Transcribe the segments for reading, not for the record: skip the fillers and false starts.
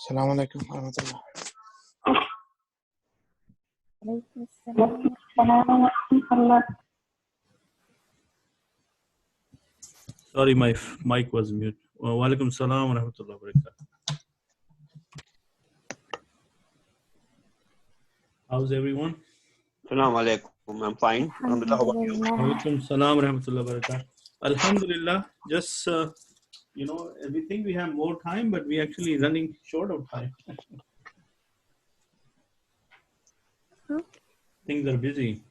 السلام عليكم ورحمة الله. عليكم السلام ورحمة الله. Sorry, my mic was mute. Wa alaikum salam wa rahmatullahi wa barakatuh. How's everyone? Assalamu alaikum. I'm fine. Alhamdulillah. How about you? Alhamdulillah. Alaikum salam wa rahmatullahi wa barakatuh. Alhamdulillah. Just, we think we have more time, but we actually running short of time. Things are busy.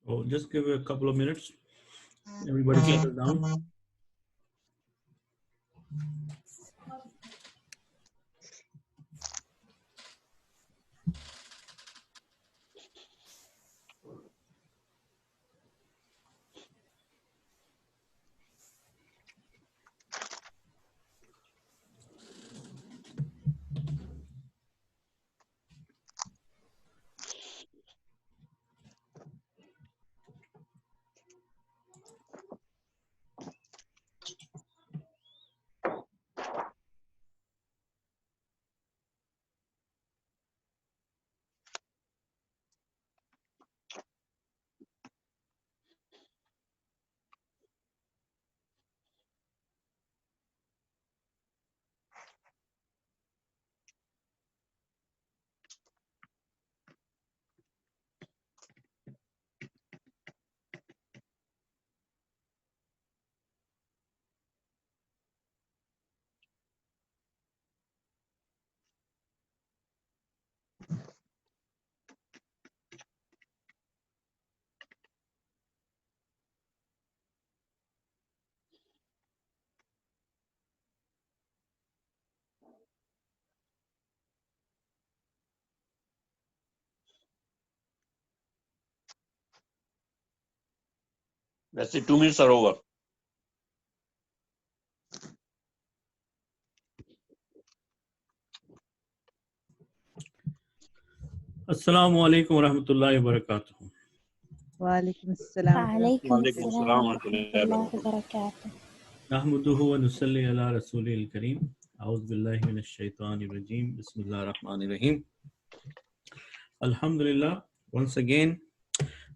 Oh, just give it a couple of minutes. Everybody settle down. That's it. 2 minutes are over. Assalamu alaikum wa rahmatullahi wa barakatuh. وعليكم السلام وعليكم وعليكم السلام السلام ورحمة ورحمة الله الله وبركاته. نحمده ونصلي على رسوله الكريم. أعوذ بالله من الشيطان الرجيم. بسم الله الرحمن الرحيم. Alhamdulillah. Once again,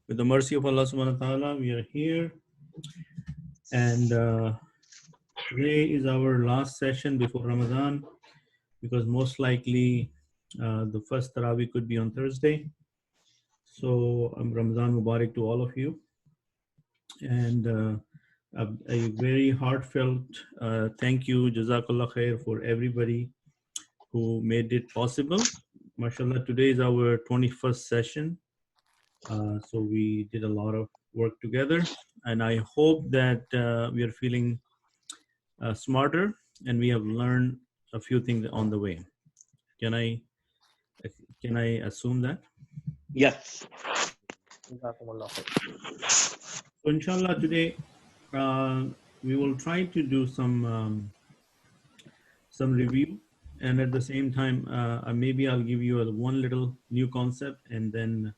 with the mercy of Allah subhanahu wa ta'ala, we are here. And today is our last session before Ramadan, because most likely the first Tarawih could be on Thursday. So Ramadan Mubarak to all of you. And a very heartfelt thank you, Jazakallah khair, for everybody who made it possible. MashaAllah, today is our 21st session. So we did a lot of work together. And I hope that we are feeling smarter and we have learned a few things on the way. Can I assume that? Yes. So inshallah today we will try to do some review, and at the same time maybe I'll give you one little new concept, and then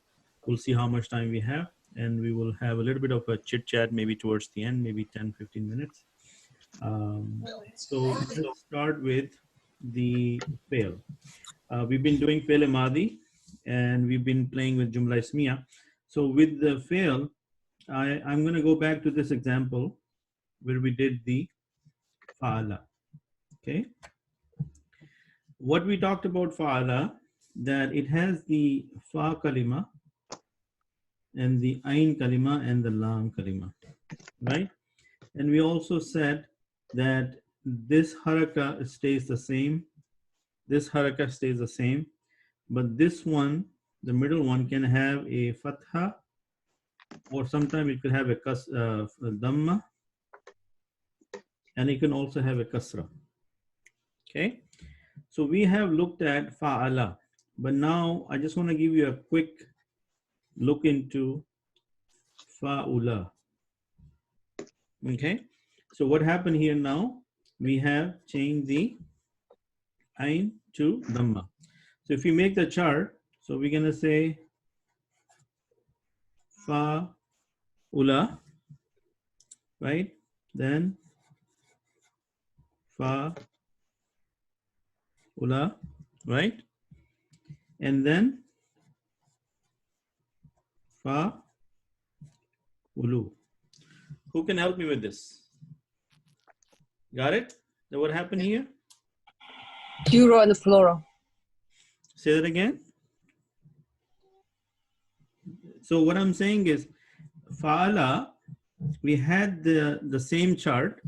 we'll see how much time we have, and we will have a little bit of a chit chat maybe towards the end, maybe 10-15 minutes. So let's start with the fail. We've been doing fail Madi, and we've been playing with Jumla Ismiya. So with the fail, I'm going to go back to this example where we did the fa'ala. Okay. What we talked about fa'ala, that it has the fa kalima and the ain kalima and the lam kalima, right? And we also said that this haraka stays the same, this haraka stays the same, but this one, the middle one, can have a fatha, or sometimes it could have a dhamma, and it can also have a kasra. Okay, so we have looked at fa'ala, but now I just want to give you a quick look into fa'ula. Okay, so what happened here now? We have changed the ain to dhamma. So if we make the chart, so we're gonna say fa ula, right? Then fa ula, right? And then fa ulu. Who can help me with this? Got it? Now what happened here? Plural and plural. Say that again. So what I'm saying is fa'ala, we had the same chart,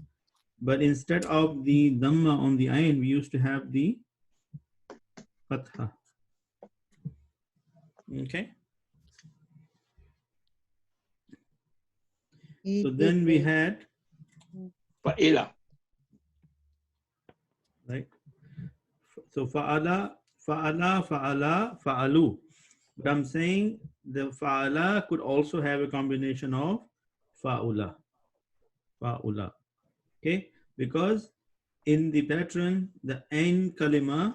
but instead of the dhamma on the ayn, we used to have the fatha. Okay. So then we had, Fa'ila. right? So fa'ala, fa'ala, fa'ala, fa'alu. But I'm saying the fa'ala could also have a combination of fa'ula, fa'ula. Okay, because in the pattern, the ain kalima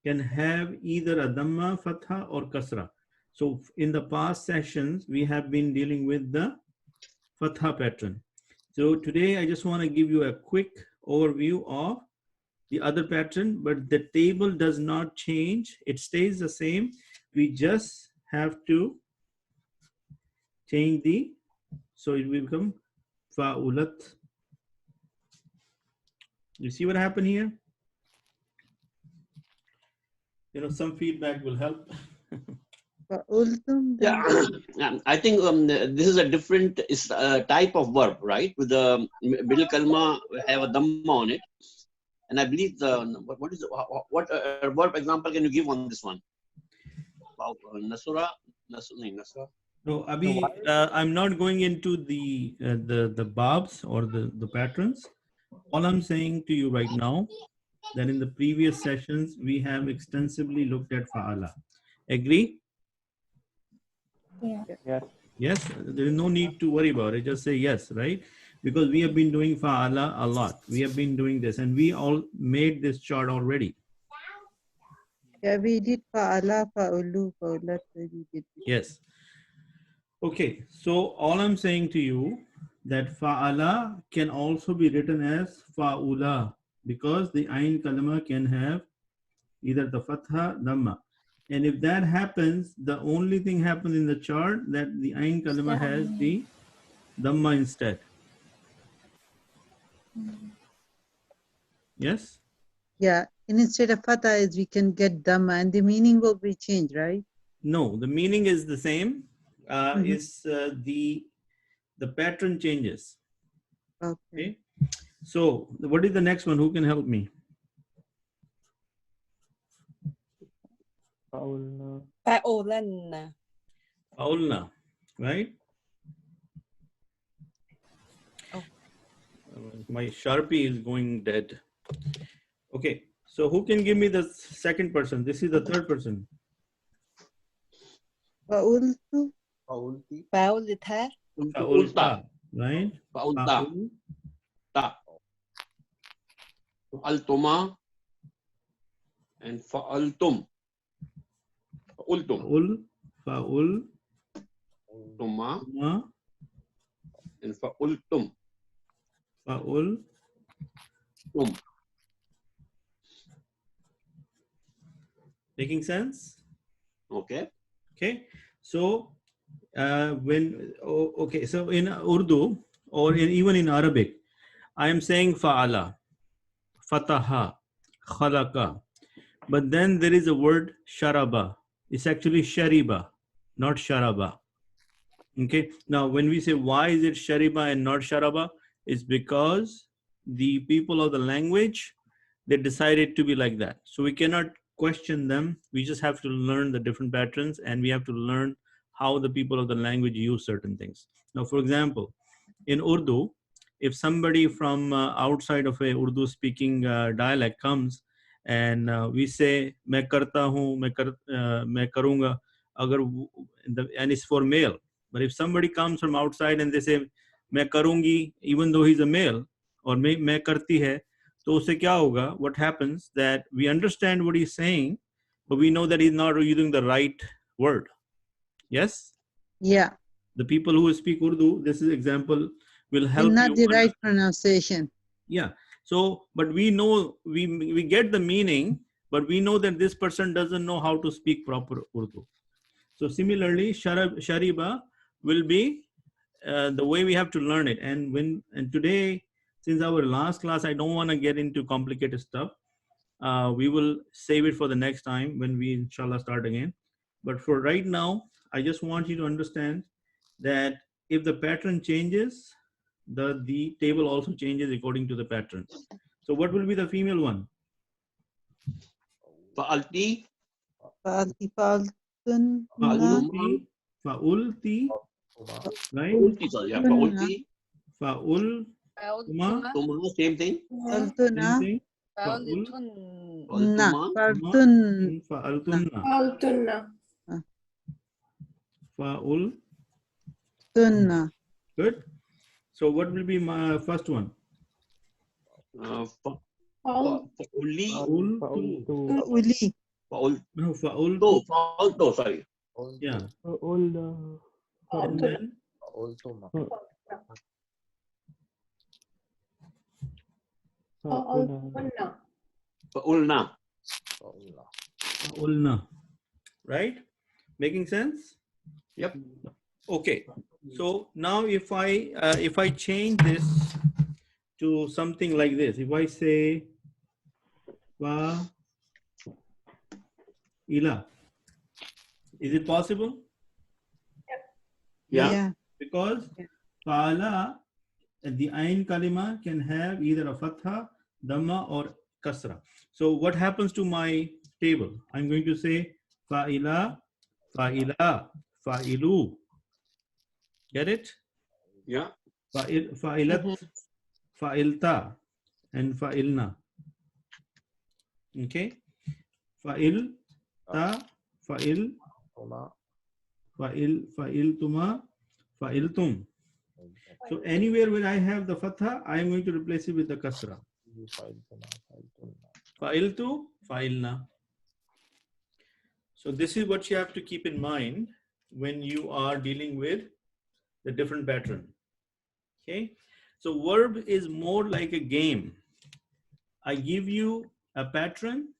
can have either a dhamma, fatha, or kasra. So in the past sessions, we have been dealing with the fatha pattern. So today, I just want to give you a quick overview of the other pattern, but the table does not change. It stays the same. We just have to change the, so it will become fa'ulat. You see what happened here? You know, some feedback will help. Yeah, I think this is a different type of verb, right? With the middle kalma have a dhamma on it, and I believe the what is what verb example can you give on this one? Nasura, nasura. No, Abhi, I'm not going into the babs or the patterns. All I'm saying to you right now, that in the previous sessions, we have extensively looked at fa'ala. Agree? Yeah. Yes, there is no need to worry about it. Just say yes, right? Because we have been doing fa'ala a lot. We have been doing this, and we all made this chart already. Yeah, we did fa'ala, fa'ulu, fa'ulat. We did. Yes. Okay, so all I'm saying to you that fa'ala can also be written as fa'ula because the ayn kalima can have either the fatha, dhamma. And if that happens, the only thing happens in the chart that the ayn kalima has the dhamma instead. Yes? Yeah, and instead of fatha is we can get dhamma and the meaning will be changed, right? No, the meaning is the same. Mhm. Is the pattern changes. Okay. Okay. So what is the next one? Who can help me? Paolan. Aulna, right? Oh. My Sharpie is going dead. Okay, so who can give me the second person? This is the third person. Fa'ultu. Paulita. Fa'ulta, right? Fa'ulta. Ta. Fa'altuma and fa'altum. Fa'ultum. Fa'ul, Tuma ma, and fa'ultum. fa'ul. Tum. Making sense? Okay. Okay, so so in Urdu or even in Arabic, I am saying fa'ala, fataha, khalaqa. But then there is a word sharaba. It's actually shariba, not sharaba. Okay. Now, when we say why is it shariba and not sharaba, it's because the people of the language, they decided to be like that. So we cannot question them. We just have to learn the different patterns, and we have to learn how the people of the language use certain things. Now, for example, in Urdu, if somebody from outside of a Urdu speaking dialect comes and we say मैं करता हूँ, मैं करूँगा, and it's for male. But if somebody comes from outside and they say मैं करूँगी, even though he's a male, or मैं करती है, तो उससे क्या होगा? What happens that we understand what he's saying, but we know that he's not using the right word. Yes? Yeah. The people who speak Urdu, this is example, will help Not you the right understand. pronunciation. Yeah. So, but we know, we get the meaning, but we know that this person doesn't know how to speak proper Urdu. So similarly, Shariba will be the way we have to learn it. And today, since our last class, I don't want to get into complicated stuff. We will save it for the next time when we inshallah start again. But for right now, I just want you to understand that if the pattern changes, the table also changes according to the pattern. So what will be the female one? Fa'alti. Fa'alti, fa'altunna, Fa'ulti, fa'ulti, right? Fa'ulti, sorry. Yeah, fa'ulti. Fa'ultuma, Tuma, same thing. same fa'altuna, thing. na, Fa'ultuma. fa'altunna, Fa'altunna. Altunna. Fa'ul. tunna, Good. So what will be my first one? Fa'uli. Fa'ultu. uli, Fa'ul. No, fa'ultu. No, fa'ulto, sorry. Yeah. And then Fa'ulna. fa'ulna. Right? Making sense? Yep. Okay. So now if I change this to something like this, if I say fa ila, is it possible? Yeah. yeah, Because fa'ala, the ain kalima can have either a fatha, dhamma or kasra. So what happens to my table? I'm going to say fa'ila, fa'ila, fa'ilu. Get it? Yeah. Fa'ilat, fa'ilta, and fa'ilna. Okay? Fa'il, ta, fa'il, fa'iltuma, fa'iltum. So anywhere where I have the fatha, I am going to replace it with the kasra. Fa'iltu, fa'ilna. So this is what you have to keep in mind when you are dealing with the different pattern. Okay? So verb is more like a game. I give you a pattern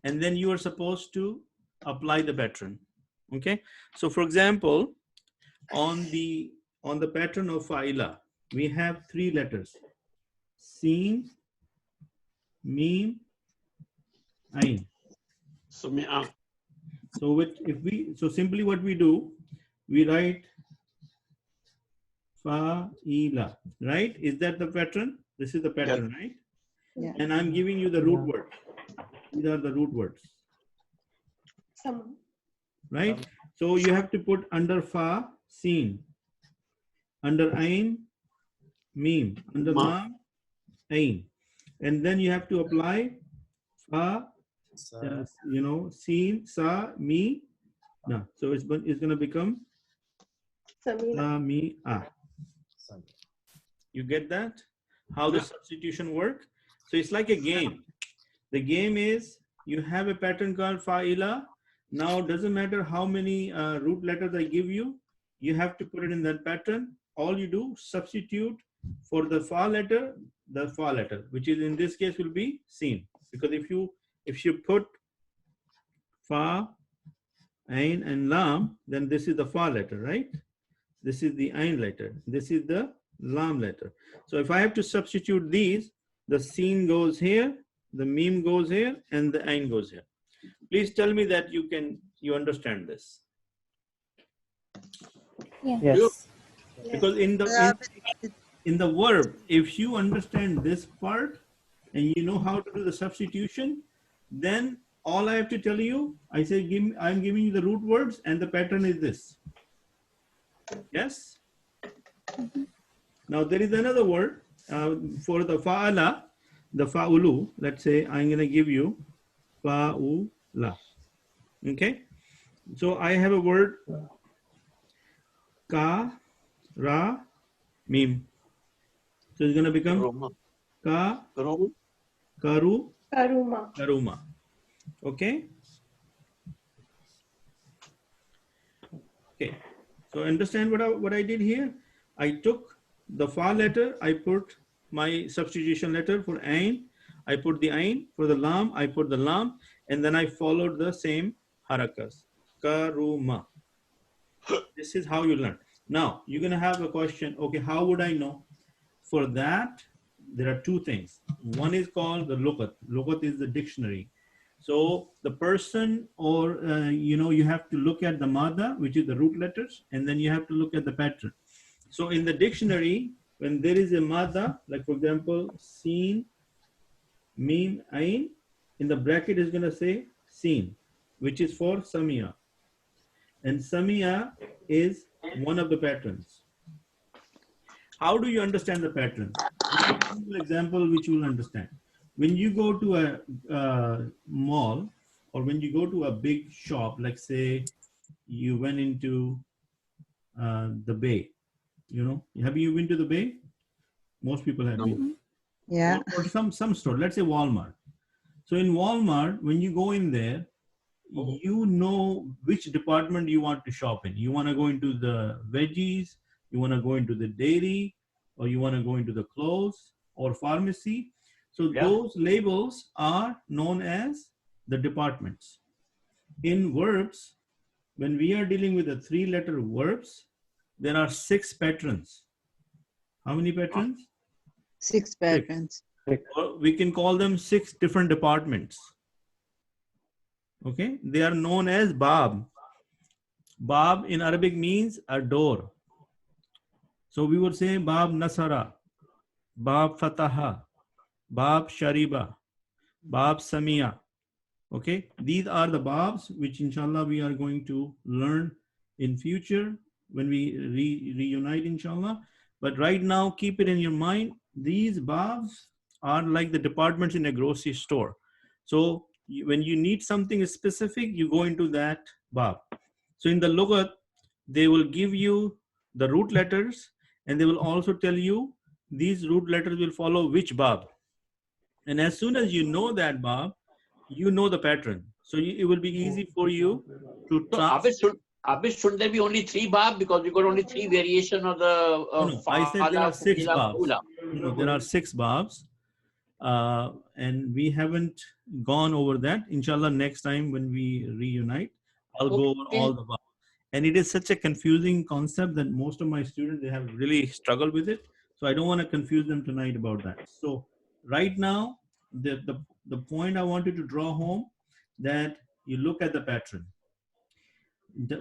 and then you are supposed to apply the pattern. Okay? So for example, on the pattern of fa'ila, we have 3 letters: Sin, Mim, Ain. So, So simply what we do, we write fa'ila, right? Is that the pattern? This is the pattern, right? yeah. And I'm giving you the root word. These are the root words, right? So you have to put under fa, sin, under ain, mim, under ma, ain, and then you have to apply fa, sin, sa, mi, na. So it's going to become sa, mi, a. You get that? How the substitution work? So it's like a game. The game is you have a pattern called fa'ila. Now doesn't matter how many root letters I give you, you have to put it in that pattern. All you do, substitute for the fa letter, which is in this case will be sin. Because if you put fa, ain and lam, then this is the fa letter, right? This is the ain letter. This is the lam letter. So if I have to substitute these, the sin goes here, the mim goes here, and the ain goes here. Please tell me that you understand this. Yes. Because in the verb, if you understand this part and you know how to do the substitution, then all I have to tell you, I say I'm giving you the root words and the pattern is this. Yes? Now there is another word for the fa'ala, the fa'ulu. Let's say I'm going to give you fa'ula. Okay? So I have a word ka, ra, mim. So it's going to become ka, karu, karuma. Okay? Okay. So understand what I did here? I took the fa letter, I put my substitution letter for ain, I put the ain, for the lam, I put the lam, and then I followed the same harakas. Karuma. This is how you learn. Now, you're going to have a question, okay, how would I know? For that, there are two things. One is called the lugat. Lugat is the dictionary. So the person or, you have to look at the mada, which is the root letters, and then you have to look at the pattern. So in the dictionary, when there is a mada, like for example, seen, meme, ain, in the bracket is going to say seen, which is for samia. And samia is one of the patterns. How do you understand the pattern? A simple example which you will understand. When you go to a mall or when you go to a big shop, like say you went into the Bay, have you been to the Bay? Most people have been. Yeah. Or some store, let's say Walmart. So in Walmart, when you go in there, you know which department you want to shop in. You want to go into the veggies, you want to go into the dairy, or you want to go into the clothes or pharmacy. So those labels are known as the departments. In verbs, when we are dealing with the 3-letter verbs, there are 6 patterns. How many patterns? 6 patterns. Or we can call them 6 different departments. Okay, they are known as Bab. Bab in Arabic means a door. So we would say Bab Nasara, Bab Fataha, Bab Shariba, Bab Samia. Okay, these are the Babs which inshallah we are going to learn in future when we reunite inshallah. But right now keep it in your mind, these Babs are like the departments in a grocery store. So when you need something specific, you go into that Bab. So in the Lugat, they will give you the root letters and they will also tell you these root letters will follow which Bab. And as soon as you know that Bab, you know the pattern. So it will be easy for you to So Abid, should there be only 3 bab because we got only 3 variation of the No, I said there are 6 Fa'ala, Babs. Fa'ula. No, there are 6 Babs. And we haven't gone over that. Inshallah, next time when we reunite, I'll go over all the Babs. And it is such a confusing concept that most of my students, they have really struggled with it. So I don't want to confuse them tonight about that. So right now, the point I wanted to draw home that you look at the pattern.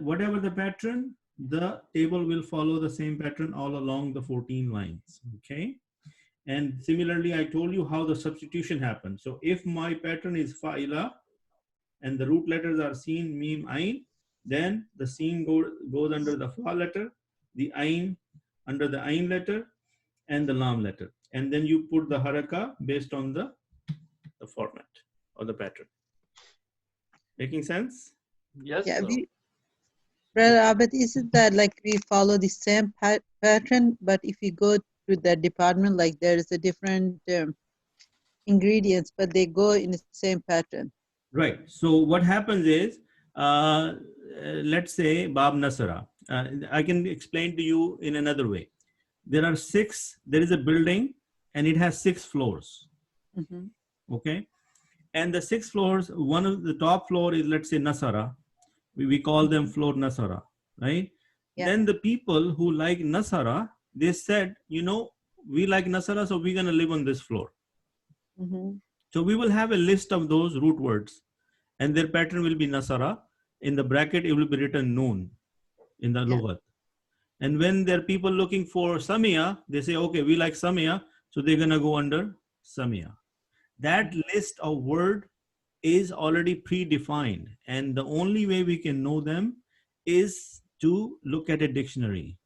Whatever the pattern, the table will follow the same pattern all along the 14 lines. Okay. And similarly, I told you how the substitution happens. So if my pattern is fa'ila and the root letters are seen, meme, ain, then the seen goes under the fa letter, the ain under the ain letter, and the lam letter. And then you put the haraka based on the format or the pattern. Making sense? Yes. Yeah, Brother Abed, isn't that like we follow the same pattern, but if you go to the department, like there is a different ingredients, but they go in the same pattern. Right. So what happens is, let's say Bab Nasara. I can explain to you in another way. There is a building and it has 6 floors. Mm-hmm. Okay. And the 6 floors, one of the top floor is, let's say, Nasara. We call them floor Nasara, right? Yeah. Then the people who like Nasara, they said, we like Nasara, so we're going to live on this floor. Mm-hmm. So we will have a list of those root words and their pattern will be Nasara. In the bracket, it will be written Noon in the Lughat. And when there are people looking for Samia, they say, okay, we like Samia, so they're going to go under Samia. That list of word is already predefined. And the only way we can know them is to look at a dictionary.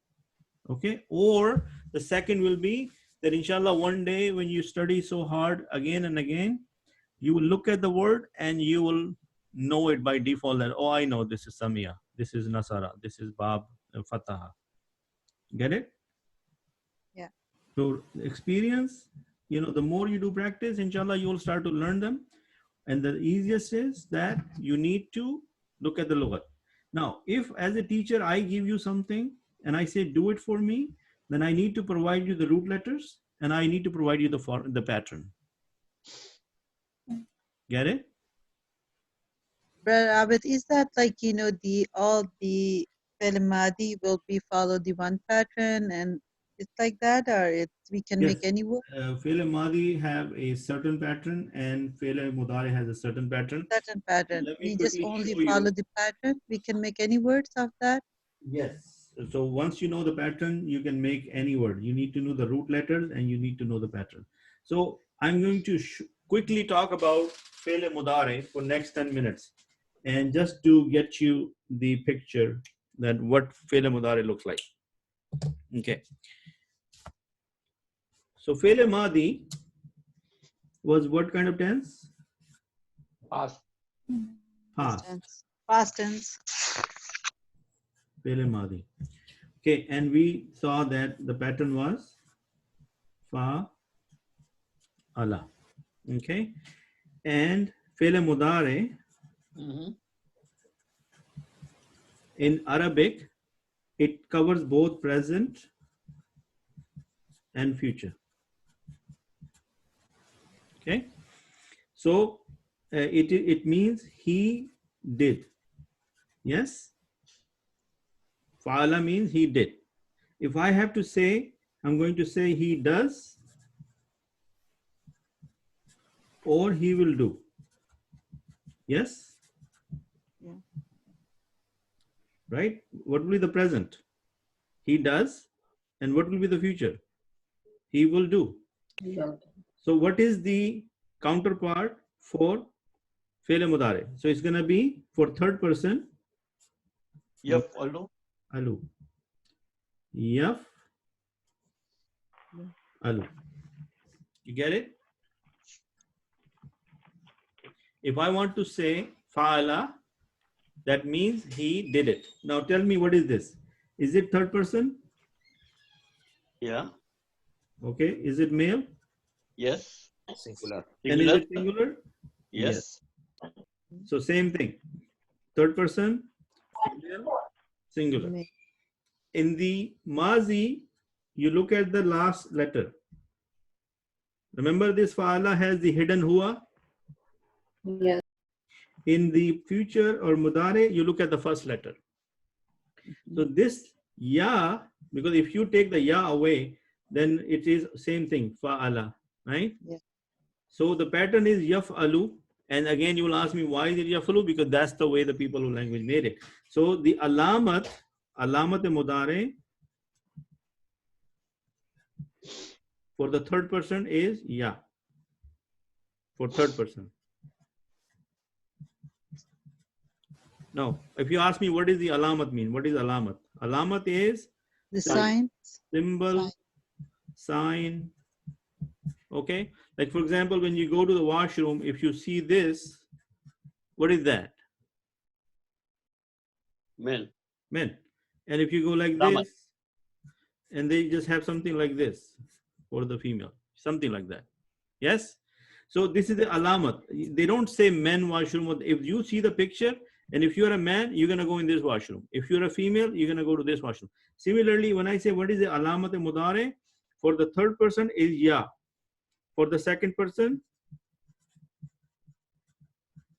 Okay. Or the second will be that inshallah, one day when you study so hard again and again, you will look at the word and you will know it by default that, oh, I know this is Samia, this is Nasara, this is Bab, Fataha. Get it? Yeah. So experience, the more you do practice, inshallah, you will start to learn them. And the easiest is that you need to look at the lughat. Now, if as a teacher I give you something and I say do it for me, then I need to provide you the root letters and I need to provide you the pattern. Get it? Brother Abed, is that like, you know, all the fi'l madi will be follow the one pattern and it's like that, or we can Yes. make any word? Fi'l madi have a certain pattern and fi'l mudari has a certain pattern. Certain pattern. Let me We just quickly only show you. follow the pattern. We can make any words of that. Yes. So once you know the pattern, you can make any word. You need to know the root letters and you need to know the pattern. So I'm going to quickly talk about fi'l mudari for next 10 minutes. And just to get you the picture that what fi'l mudari looks like. Okay. So fi'l madi was what kind of tense? Past. Past. Past tense. Fi'l madi. Okay, and we saw that the pattern was fa ala. Okay, and fi'l mudari in Arabic, it covers both present and future. Okay, so it means he did. Yes, fa'ala means he did. If I have to say, I'm going to say he does or he will do. Yes? Yeah. Right? What will be the present? He does. And what will be the future? He will do. Yeah. So what is the counterpart for fi'l mudari? So it's going to be for third person. Yaf alu. Alu. Yaf alu. You get it? If I want to say fa'ala, that means he did it. Now tell me, what is this? Is it third person? Yeah. Okay. Is it male? Yes. Singular. And is it singular? Yes. So same thing. Third person, female, singular. In the mazi, you look at the last letter. Remember, this fa'ala has the hidden huwa. Yes. In the future or mudare, you look at the first letter. So this ya, because if you take the ya away, then it is same thing, fa'ala, right? Yes. So the pattern is yaf'alu. And again, you will ask me, why is it yaf'alu? Because that's the way the people who language made it. So the alamat mudare for the third person is ya. For third person. Now, if you ask me, what does the alamat mean? What is alamat? Alamat is The sign. symbol, sign. Okay. Like for example, when you go to the washroom, if you see this, what is that? Men. Men. And if you go like Alamat. this, and they just have something like this for the female, something like that. Yes. So this is the alamat. They don't say men washroom. If you see the picture, and if you're a man, you're going to go in this washroom. If you're a female, you're going to go to this washroom. Similarly, when I say what is the alamat mudare, for the third person is ya. For the second person,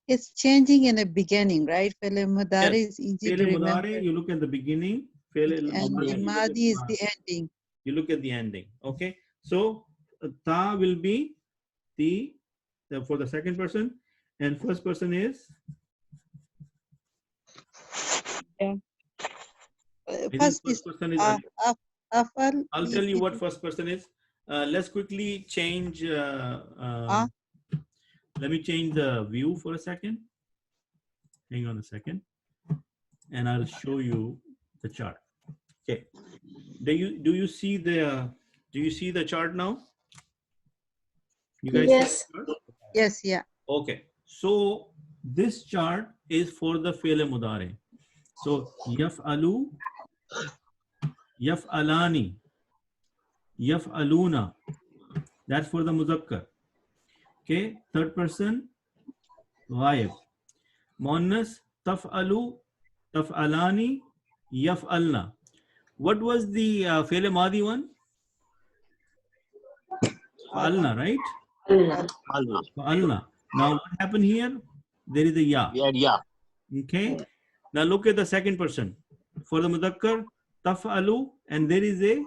It's changing in the beginning, right? Fi'l mudari is easy to fi'l remember. mudari, you look at the beginning. Fi'l And mudari, the you look at madi is the the ending. You look at the ending. Okay. So ta will be the for the second person, and first person is. Yeah. I think First first is person is. afal. I'll tell you what first person is. Let's quickly change. Let me change the view for a second. Hang on a second, and I'll show you the chart. Okay. Do you see the chart now? You guys Yes. see the chart? Yes, yeah. Okay. So this chart is for the fi'l mudari. So yaf'alu, yaf'alani, yaf'aluna. That's for the muzakkar. Okay. Third person, ghaib. Muannas, taf'alu, taf'alani, yaf'alna. What was the fi'l madi one? Fa'alna, right? Alna. Fa'alna. Now what happened here? There is a ya. We had yeah. Okay. Now look at the second person. For the mudakkar, taf'alu, and there is a,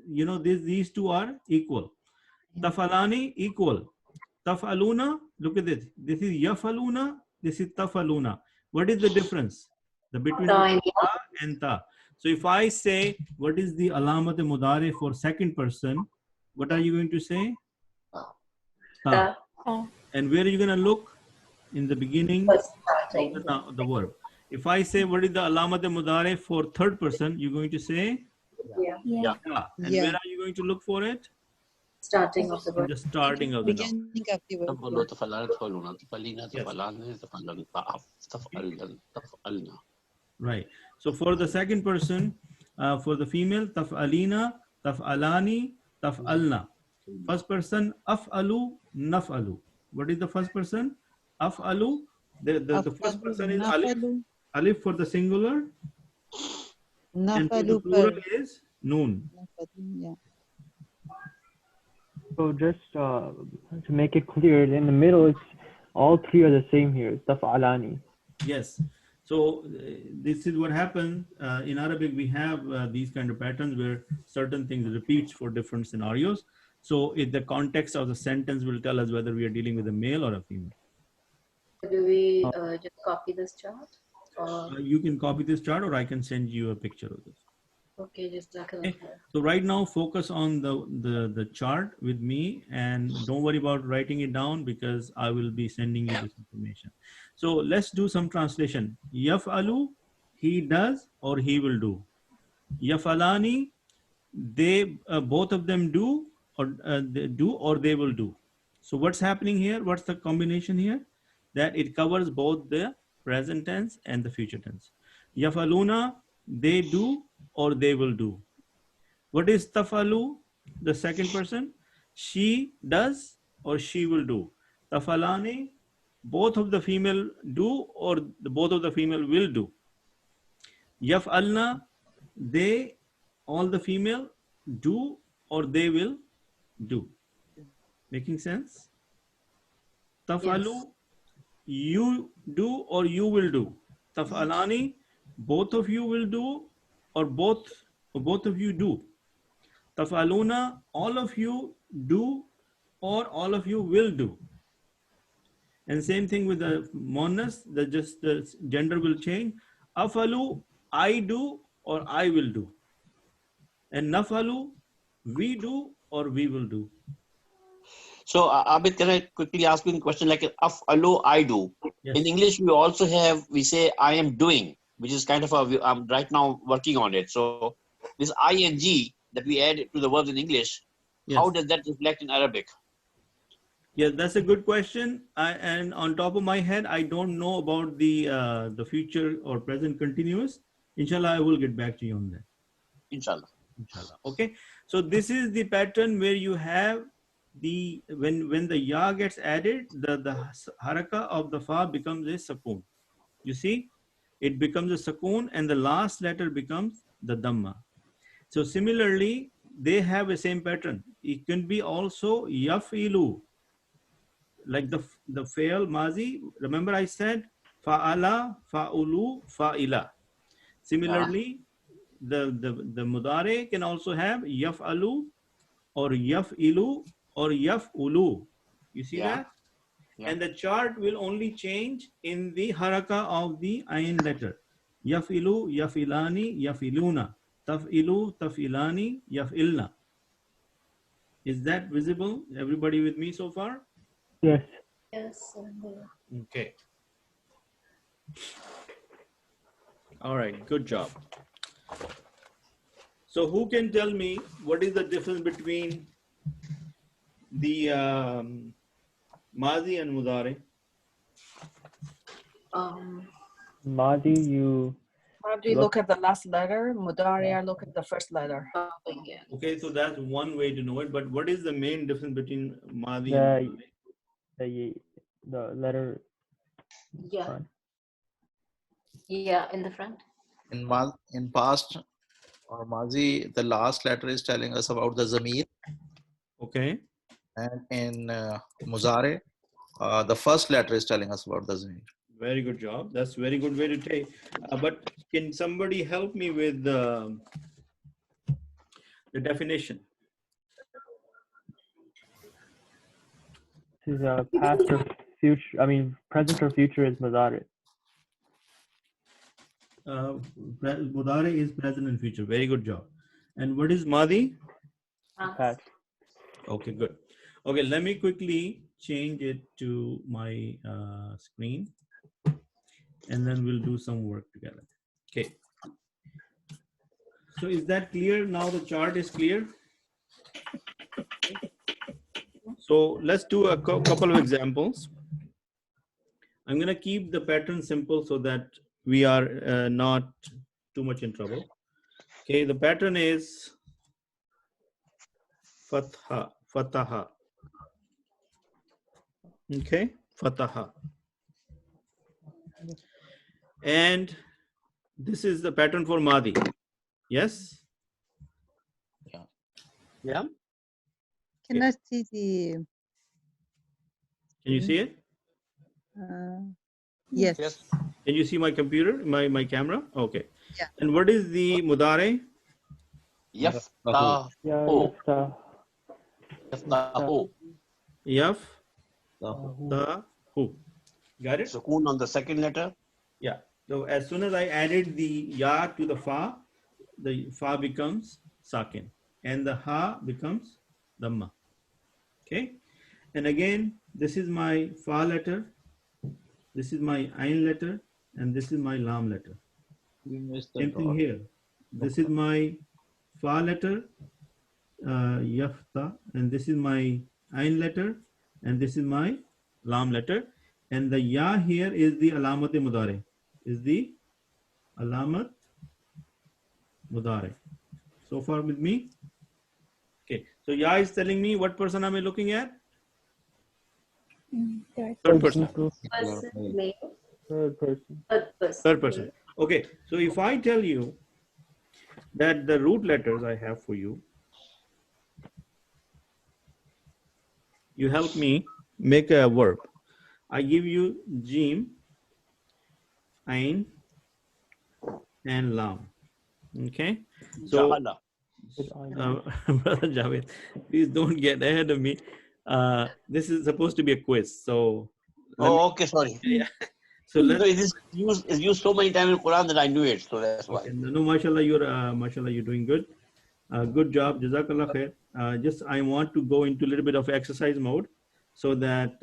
you know, these two are equal. Taf'alani equal. Taf'aluna, look at this. This is yaf'aluna, this is taf'aluna. What is the difference? The between Ta ta and ta. So if I say, what is the alamat mudare for second person, what are you going to say? Ta. Ta. And where are you going to look? In the beginning First of starting. the verb. If I say, what is the alamat mudare for third person, you're going to say Yeah. Yeah. ta. And Yeah. where are you going to look for it? Starting of the In word. the starting of the noun. Beginning of the word. تفعلوا تفعلان تفعلون تفعلين Yes. تفعلان تفعلن تفعلن تفعلنا. Right. So for the second person, for the female, taf'alina, taf'alani, taf'alna. First person, af'alu, naf'alu. What is the first person? Af'alu. The first person is alif. Nafalu. Alif for the singular. And for the Nafalu plural par. is noon. Yeah. So just to make it clear, in the middle, it's all three are the same here. Taf'alani. Yes. So this is what happens in Arabic. We have these kind of patterns where certain things repeats for different scenarios. So if the context of the sentence will tell us whether we are dealing with a male or a female. Do we just copy this chart? Or You can copy this chart, or I can send you a picture of this. okay, just like Okay. So right now, focus on the chart with me, and don't worry about writing it down because I will be sending you this information. So let's do some translation. Yaf'alu, he does or he will do. Yaf'alani, they both of them do or they will do. So what's happening here? What's the combination here? That it covers both the present tense and the future tense. Yaf'aluna, they do or they will do. What is tafalu? The second person. She does or she will do. Tafalani, both of the female do or both of the female will do. Yaf'alna, they, all the female do or they will do. Making sense? Tafalu, you do or you will do. Taf'alani, both of you will do or both of you do. Taf'aluna, all of you do or all of you will do. And same thing with the monas, the gender will change. Afalu, I do or I will do. And nafalu, we do or we will do. So Abid, can I quickly ask you a question like af'alu I do? Yes. In English we say I am doing, which is kind of I'm right now working on it. So this ing that we add to the verbs in English, Yes. how does that reflect in Arabic? Yes, that's a good question. And on top of my head, I don't know about the future or present continuous. Inshallah, I will get back to you on that. Inshallah. Inshallah. Okay. So this is the pattern where you have the when the ya gets added, the haraka of the fa becomes a sukoon. You see, it becomes a sukoon, and the last letter becomes the dhamma. So similarly, they have a same pattern. It can be also yafilu, like the fail mazi. Remember I said fa'ala, fa'ulu, fa'ila. Similarly, the mudare can also have yaf'alu or yaf'ilu or yaf'ulu. You see Yeah. that? Yeah. And the chart will only change in the haraka of the ayn letter. Yaf'ilu, yaf'ilani, yaf'iluna. Taf'ilu, taf'ilani, yaf'ilna. Is that visible? Everybody with me so far? Yes. yes. Okay. All right, good job. So who can tell me what is the difference between the Mazi and Mudare? Madi, you How do you look at the last letter? Mudaria, look at the first letter. Yeah. Okay, so that's one way to know it, but what is the main difference between Mazi and Mudare? the letter. Yeah. front. Yeah, in the front. In past or Mazi, the last letter is telling us about the Zamir, Okay. and in Muzare, the first letter is telling us about the Zamir. Very good job. That's very good way to take. But can somebody help me with the definition? This is past or future. I mean, present or future is Mudaria. Mudare is present and future. Very good job. And what is Madi? Past. Okay, good. Okay, let me quickly change it to my screen, and then we'll do some work together. Okay. So is that clear? Now the chart is clear. So let's do a couple of examples. I'm going to keep the pattern simple so that we are not too much in trouble. Okay, the pattern is Fatha, Fataha. Okay, Fataha. And this is the pattern for Madi. Yes? Yeah. Can I see the? Can you see it? Yes. Yes. Can you see my computer, my camera? Okay. Yeah. And what is the Mudare? Yafta. Yeah, Oh. yafta. Yaftahu. Yaf, Tahu. ta, hu. Got it? Sukoon on the second letter. Yeah. So as soon as I added the ya to the fa becomes sakin, and the ha becomes dhamma. Okay. And again, this is my fa letter, this is my ain letter, and this is my lam letter. We missed the Same thing dot. here. This is my fa letter, yafta, and this is my ain letter, and this is my lam letter. And the ya here is the alamat mudare, is the alamat mudare. So far with me? Okay. So ya is telling me what person am I looking at? Third person. Person, male, Third person. third person. Third person. Okay. So if I tell you that the root letters I have for you, you help me make a verb. I give you jim, ain, and lam. Okay. So, Jahala. Brother Javed, please don't get ahead of me. This is supposed to be a quiz. So, Oh, okay, sorry. yeah. So So let's. it is used so many times in Quran that I knew it. So that's why. Okay. No, mashallah, you're doing good. Good job, Jazakallah khair. Just I want to go into a little bit of exercise mode so that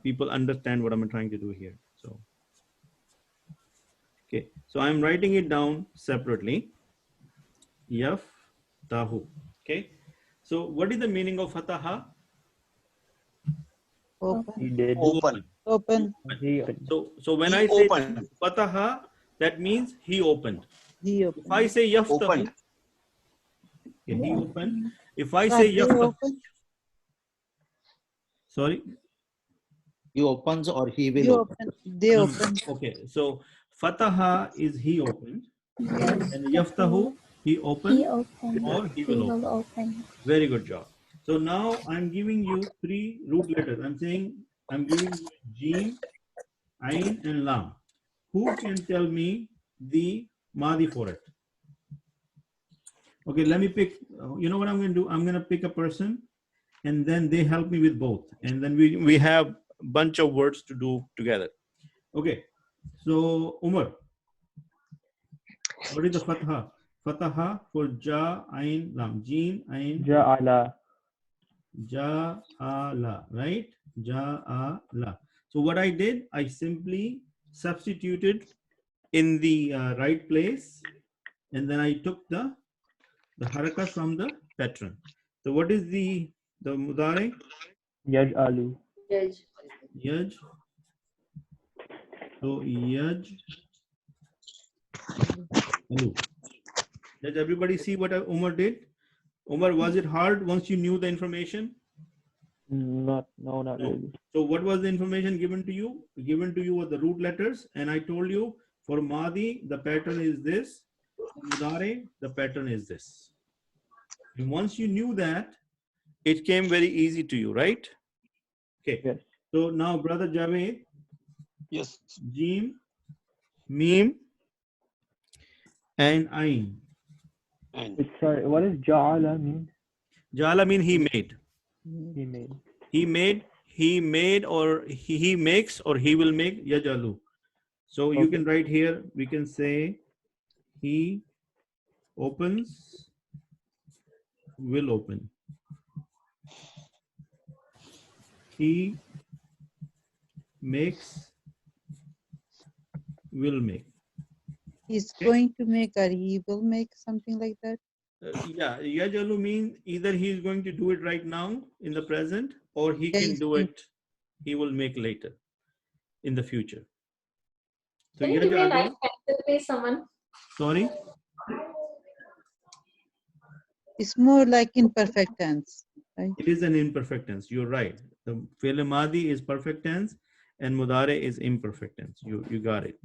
people understand what I'm trying to do here. So, okay. So I'm writing it down separately. Yaf, tahu. Okay. So what is the meaning of fataha? Open. He did. Open. Open. He So when He I say opened. fataha, that means he opened. He If opened. I say yaftahu, Opened. okay, he opened. If I Sir, say they yaftahu, open. sorry. He opens or he will You open. open. They No, open. okay, so fataha is he opened, Yes. and yaftahu he opened He opened. or he will open. open. Very good job. So now I'm giving you 3 root letters. I'm saying I'm giving you jim, ain, and lam. Who can tell me the madi for it? Okay, let me pick. You know what I'm going to do? I'm going to pick a person, and then they help me with both, and then we have a bunch of words to do together. Okay, so Umar, what is the fatha? Fataha for ja, ain, lam. Jin, ain, Ja'ala. ja'ala, right? Ja'ala. So what I did, I simply substituted in the right place, and then I took the harakat from the pattern. So what is the mudare? Yaj'alu. Judge. Yaj. So yaj. Alu. Does everybody see what Umar did? Umar, was it hard once you knew the information? Not No. really. So what was the information given to you? Given to you were the root letters, and I told you For Madi, the pattern is this. For Mudare, the pattern is this. And once you knew that, it came very easy to you, right? Okay. Yes. So now, brother Javed, Yes. Jim, Mim, and Ain. And It's, sorry, what does Ja'ala mean? Jala mean he made. He made. He made, or he makes, or he will make, yajalu. So you can write here, we can say he opens, will open. He makes, will make. He's Okay. going to make or he will make something like that. Yeah, yajalu means either he is going to do it right now in the present, or he Yeah, can he's do going- it, he will make later in the future. So Can you give me a nice yajalu, pencil, please, someone? sorry. It's more like imperfect tense, right? It is an imperfect tense. You're right. The fi'l madi is perfect tense and mudare is imperfect tense. You got it.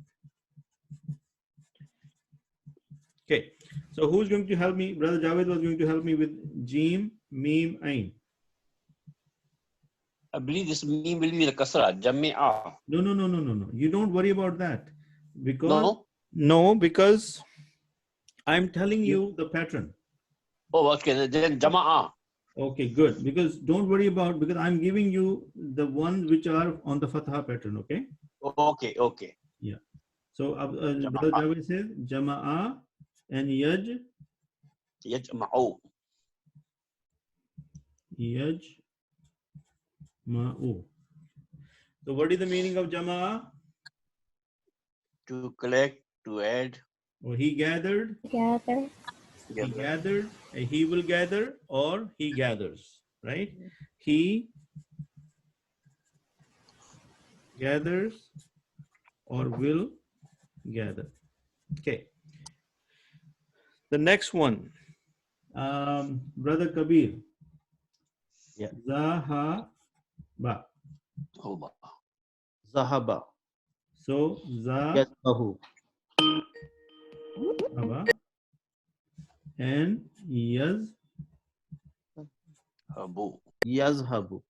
Okay. So who's going to help me? Brother Javed was going to help me with Jim, Mim, Ain. I believe this meme will be the kasra, jami'a. No. You don't worry about that. Because No? because I'm telling you the pattern. Oh, okay. Then jama'a. Okay, good. Because don't worry about, because I'm giving you the ones which are on the fatha pattern, okay? Okay. Yeah. So Brother Javed says jama'a and yaj, Yajma'u. ma'u. So what is the meaning of jama'a? To collect, to add. Or he gathered, Together. he gathered, he will gather, or he gathers, right? He gathers or will gather. Okay. The next one, Brother Kabir. Yeah. Zahaba. Oh, Zahaba. So Yazhabu. Zahaba and Abu. Yazhabu.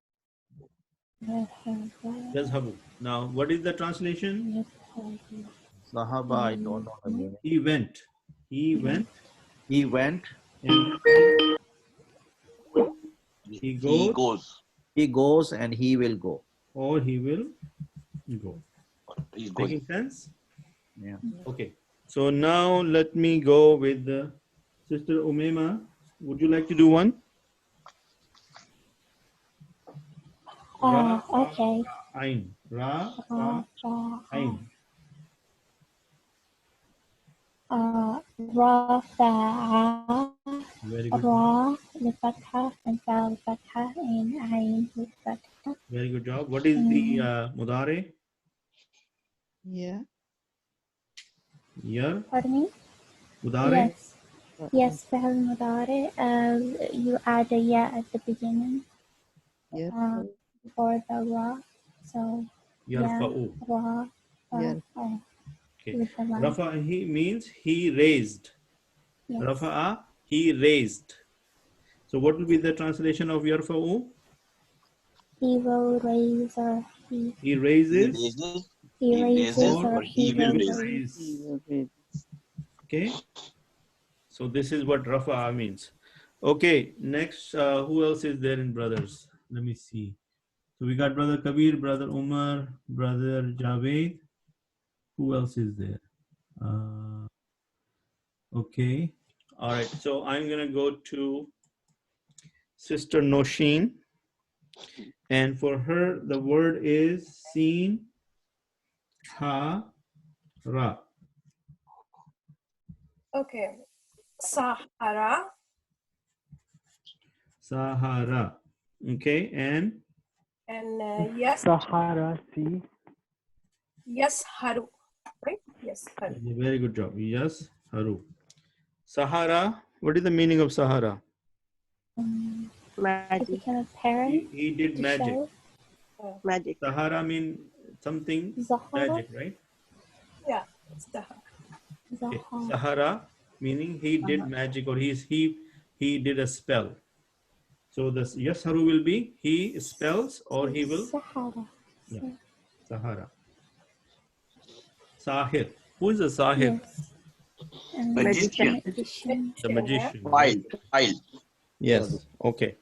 yazhabu. Now, what is the translation? Zahaba, I don't know the meaning. He went. He went. He went. And he goes. He goes and he will go. Or he will go. He's going. Making sense? Yeah. Okay. So now let me go with Sister Umema. Would you like to do one? Okay. Ain. Ra, fa, ain. رفع Very good. را لفتحة and فا لفتحة and عين لفتحة. Very good job. What is the mudare? Yeah. Yar. Pardon me? Mudare? Yes, فعل مضارع. You add a ya at the beginning Yeah. before the ra. So Yarfa'u. ra. Yeah. Okay. With the line. Rafa he means he raised. Yes. Rafa'a, he raised. So what will be the translation of yarfa'u? He will raise or He He raises. raises. he raises or He he will will raise. raise. Okay. So this is what Rafa'a means. Okay. Next, who else is there in brothers? Let me see. So we got Brother Kabir, Brother Umar, Brother Javed. Who else is there? Okay. All right. So I'm going to go to Sister Nosheen. And for her, the word is Sin Ha Ra. Okay. Sahara. Sahara. Okay. And Yes. Sahara, sea. Yes, Haru. Right? Yes, Haru. very good job. Yes, Haru. Sahara. What is the meaning of Sahara? To become a parent. He did to magic. show. Magic. Sahara mean something Zahara. magic, right? Yeah, it's the Okay. Zahara. Sahara, meaning he did magic, or he did a spell. So this Yasharu will be he spells or he will. Sahara. Yeah. Sahara. Sahir. Who is a Sahir? Yes. Magician. Magician. The magician. Right? Wild. Yes. Okay.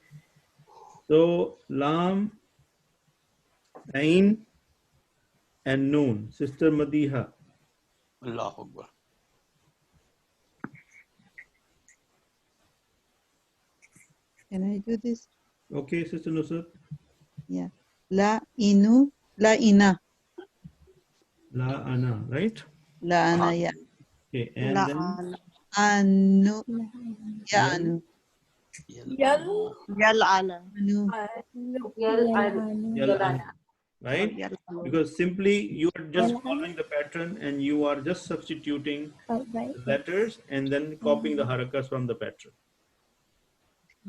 So Lam, Ain, and Noon. Sister Madiha. Allahu Akbar. Can I do this? Okay, Sister Nusrat. Yeah. La inu, la ina, La Ana, right? la ana, yeah. Okay, and then Anu, yeah, Yal, anu, Yal'ana. anu. Yal Ana, right? Because simply you are just following the pattern and you are just substituting Oh, right. the letters and then copying the harakas from the pattern.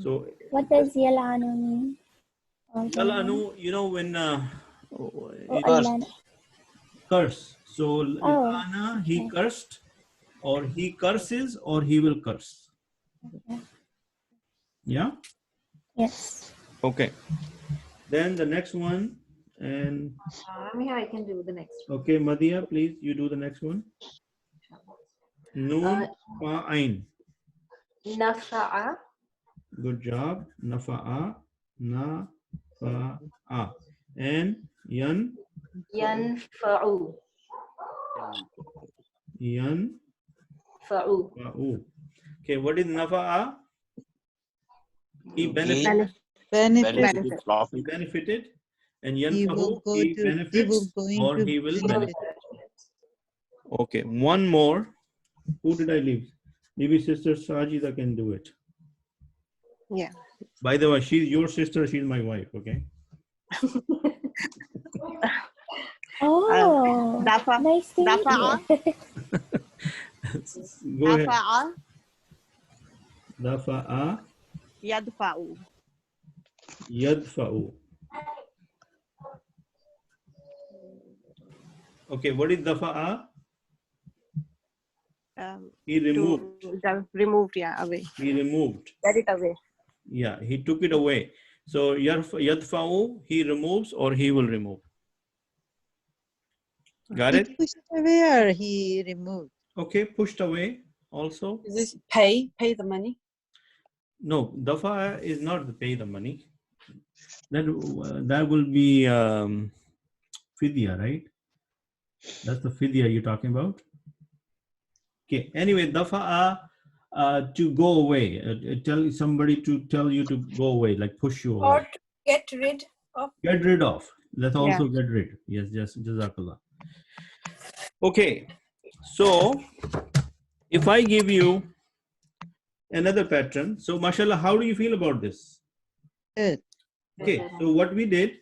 So What does Yalanu mean? Yal Anu, you know when Yalana. curse. So Oh, Lana, he cursed, or he curses, or he will curse. Yeah. yes. Okay. Then the next one, and I can do the next one. okay, Madhya, please you do the next one. Noon fa ain. Nafa'a. Good job. Nafa'a na fa a. And yan Yanfa'u. yan Fa'u. fa u. Okay, what is nafa'a? He benefited. Benefit. He benefited. And He will yanfahu, go he to, benefits, or he will benefit. Okay, one more. Who did I leave? Maybe Sister Sajida can do it. Yeah. By the way, she's your sister, she's my wife, okay? Oh, Dafa. nice to meet Dafa'a. you. Go ahead. Dafa'a. Dafa'a Yadfa'u. yadfa'u. Okay, what is dafa'a? He removed. Removed, yeah, away. He removed. Get it away. Yeah, he took it away. So yadfa'u, he removes or he will remove. Got He it? pushed away or he removed? Okay, pushed away also. Is this pay the money? No, dafa is not to pay the money. That will be fidya, right? That's the fidya you're talking about. Okay. Anyway, dafa to go away. Tell somebody to tell you to go away, like push you away. Or to get rid of. Get rid of. That's also get rid. Yes, jazakallah. Okay. So if I give you another pattern, so mashallah, how do you feel about this? Good. Okay, so what we did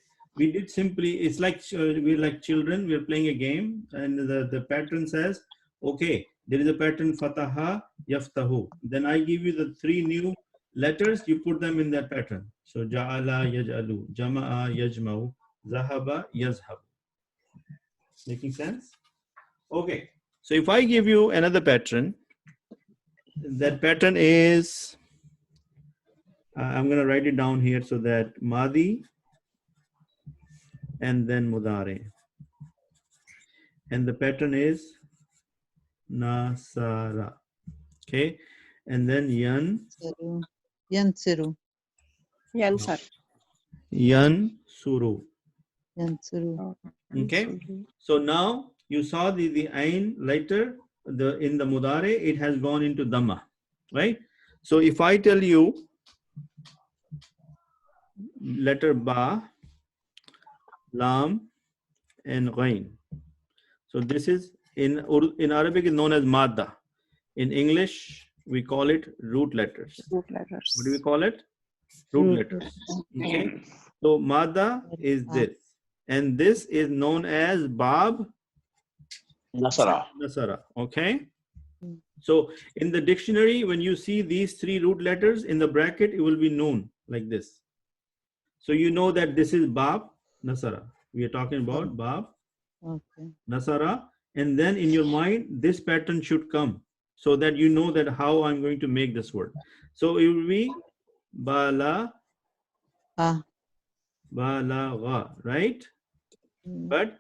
simply, it's like we're like children, we're playing a game, and the pattern says, okay, there is a pattern fataha, yaftahu. Then I give you the 3 new letters, you put them in that pattern. So ja'ala, yaj'alu, jama'a, yajma'u, zahaba, yazhabu. Making sense? Okay, so if I give you another pattern, that pattern is, I'm going to write it down here so that Madi and then Mudare. And the pattern is Nasara. Okay. And then Yansuru. Yansar. Yansuru. Yansuru. Okay. So now you saw the Ain letter in the Mudare, it has gone into Dhamma. Right? So if I tell you letter Ba, Lam, and Ghain. So this is in Arabic is known as Madda. In English, we call it root letters. Root letters. What do we call it? Root letters. Okay. So Madda is this. And this is known as Bab Nasara. Okay. So in the dictionary, when you see these 3 root letters in the bracket, it will be known like this. So you know that this is Bab Nasara. We are talking about Bab Nasara, And then in your mind, this pattern should come so that you know that how I'm going to make this word. So it will be balagha, right? But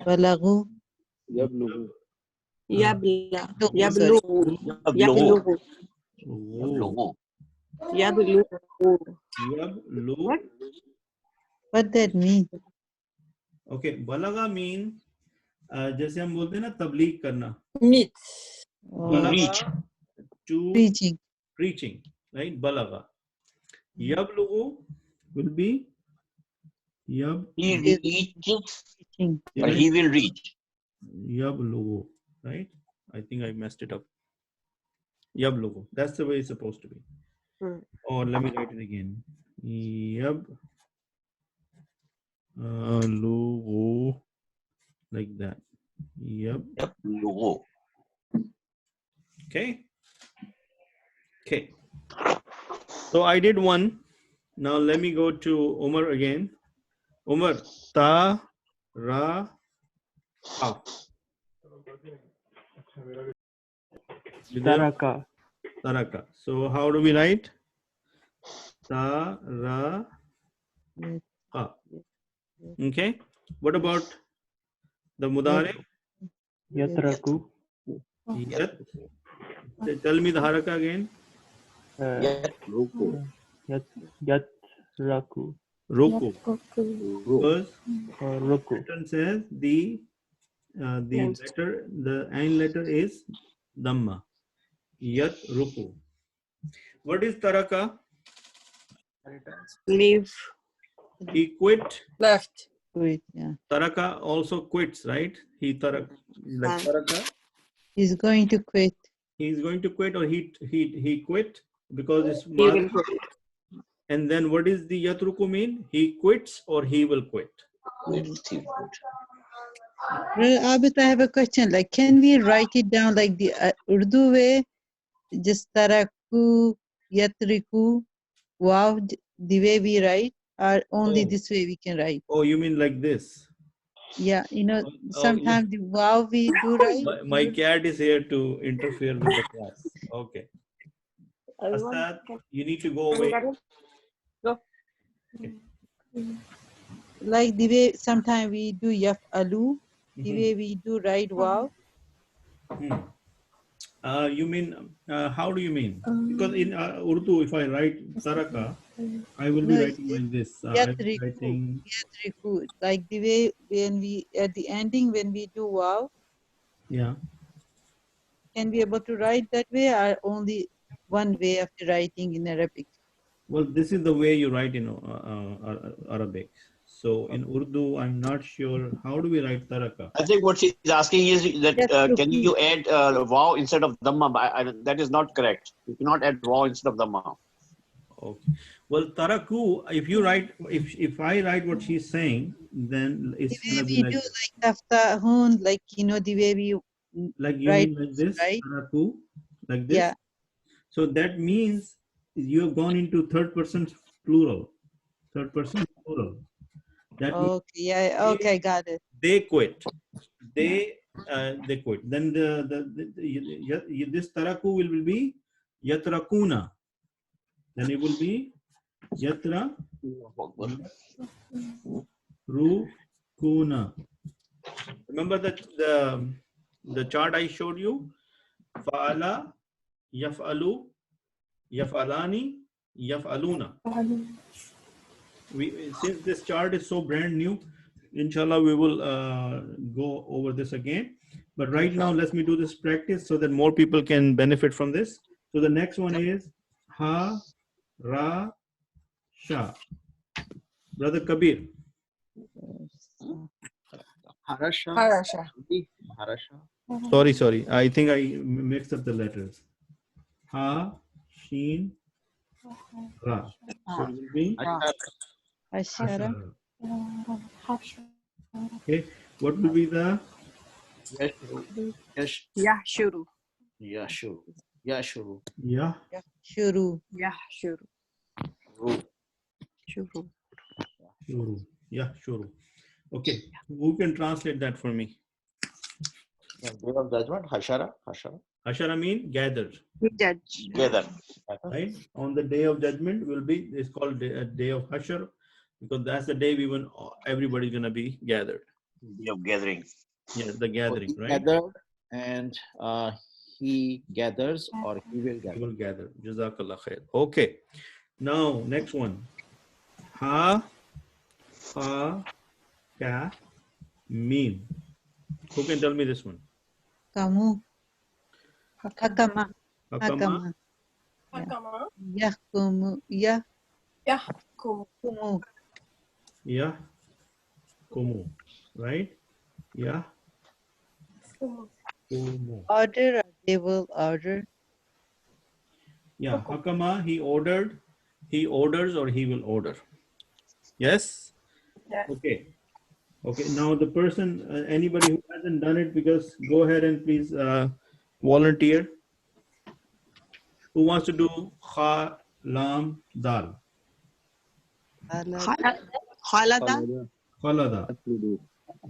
Balagu. Yabla. Sorry. Yablugu. Yablugu. What? What that mean? Okay, balagha mean जैसे हम बोलते हैं ना तबलीग करना. Meet. Balagha to Preaching, right? Balagha. Yablughu will be yab. He reaches, or Right? he will reach. Yablughu, right? I think I messed it up. Yablughu. That's the way it's supposed to be. Or let me write it again. Yablughu, like that. Yablughu. Okay. Okay. So I did one. Now let me go to Umar again. Umar, ta, ra, ha. Taraka. Taraka. So how do we write? Ta, ra, ha. Okay. What about the Mudare? Yatraku. Yat. Tell me the haraka again. Yatraku. Yatraku. Roku. Because Roku. pattern says the letter, the end letter is Dhamma. Yat Ruku. What is Taraka? Leave. He quit. Left. Quit, yeah. Taraka also quits, right? He like Taraka. He's going to quit. He's going to quit, or he quit because it's Madi. And then what is the Yatruku mean? He quits or he will quit. Abid, I have a question. Like, can we write it down like the Urdu way? Just taraku, yatriku, wow, the way we write, or only this way we can write? Oh, you mean like this? Yeah, you know, Oh, sometimes the wow we do right. My cat is here to interfere with the class. Okay. Astad, you need to go away. Go. Okay. Like the way sometimes we do yaf alu, the way we do right wow. You mean, how do you mean? Because in Urdu, if I write Taraka, I will be writing like this. Yatriku, like the way when we, at the ending, when we do wow, Yeah. can be able to write that way, or only one way of the writing in Arabic? Well, this is the way you write in Arabic. So in Urdu, I'm not sure. How do we write Taraka? I think what she's asking is that can you add wow instead of dhamma? That is not correct. You cannot add wow instead of dhamma. Okay. Well, Taraku, if you write, if I write what she's saying, then it's The way gonna be we like do like taftahun, like, you know, the way we like you write, mean like this, right? Taraku, like this. Yeah. So that means you have gone into third person plural. Third person plural. That means Okay, yeah, okay, got it. they quit. They quit. Then this Taraku will be Yatrakuna. Then it will be Yatra Rukuna. Remember that the chart I showed you? Fa'ala, yaf'alu, yaf'alani, yaf'aluna. Since this chart is so brand new, inshallah we will go over this again. But right now, let me do this practice so that more people can benefit from this. So the next one is ha, ra, sha. Brother Kabir. Harasha. Harasha. Harasha. Sorry. I think I mixed up the letters. Ha, sheen, ra. So it will be Ashara. Okay. What will be the Yashuru. Yashuru. Yashuru. yeah? Shuru. Yashuru. Ru. Shuru. Shuru. Yeah, shuru. Okay, who can translate that for me? Day of judgment, hashara, hashara. Hashara mean gathered, Judge. Gather. right? On the day of judgment will be, it's called a day of hashar, because that's the day when everybody's gonna be gathered. Day of gathering. Yeah, the gathering, He right? gathered and he gathers or he will He gather. will gather. Jazakallah khair. Okay. Now, next one. Ha, ha, ka, mim. Who can tell me this one? Kamu. Hakama. Hakama, Hakama. Hakama. Yahkumu. Yahkum. Yahkumu. yah, kumu, right? Yah, Kum. kumu. Order, or they will order. Yeah, hakama, he ordered, he orders, or he will order. Yes? Yeah. Okay. Okay, now the person, anybody who hasn't done it, because go ahead and please volunteer. Who wants to do kha, lam, dal? Khalada. Khalada. Khalada.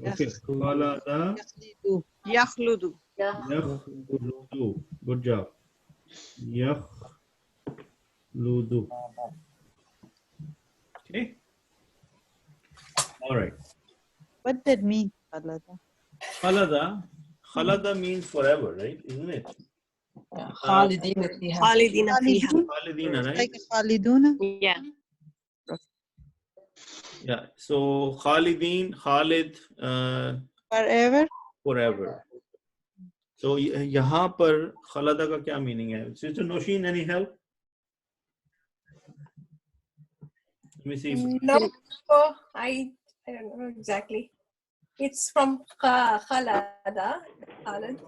Okay, khalada, Yakhlidu. Yakhludu. yakhludu. Good job. Yakhludu. Okay. All right. What that mean? Khalada. Khalada means forever, right? Isn't it? Khalidina fiha. Khalidina fiha. Khalidina, right? Like Khaliduna. Yeah. Yeah. So Khalidin, Khalid, Forever. forever. So यहाँ पर खलदा का क्या meaning है? Sister Noshin, any help? Let me see. No, oh, I don't know exactly. It's from Khalada. Khalid.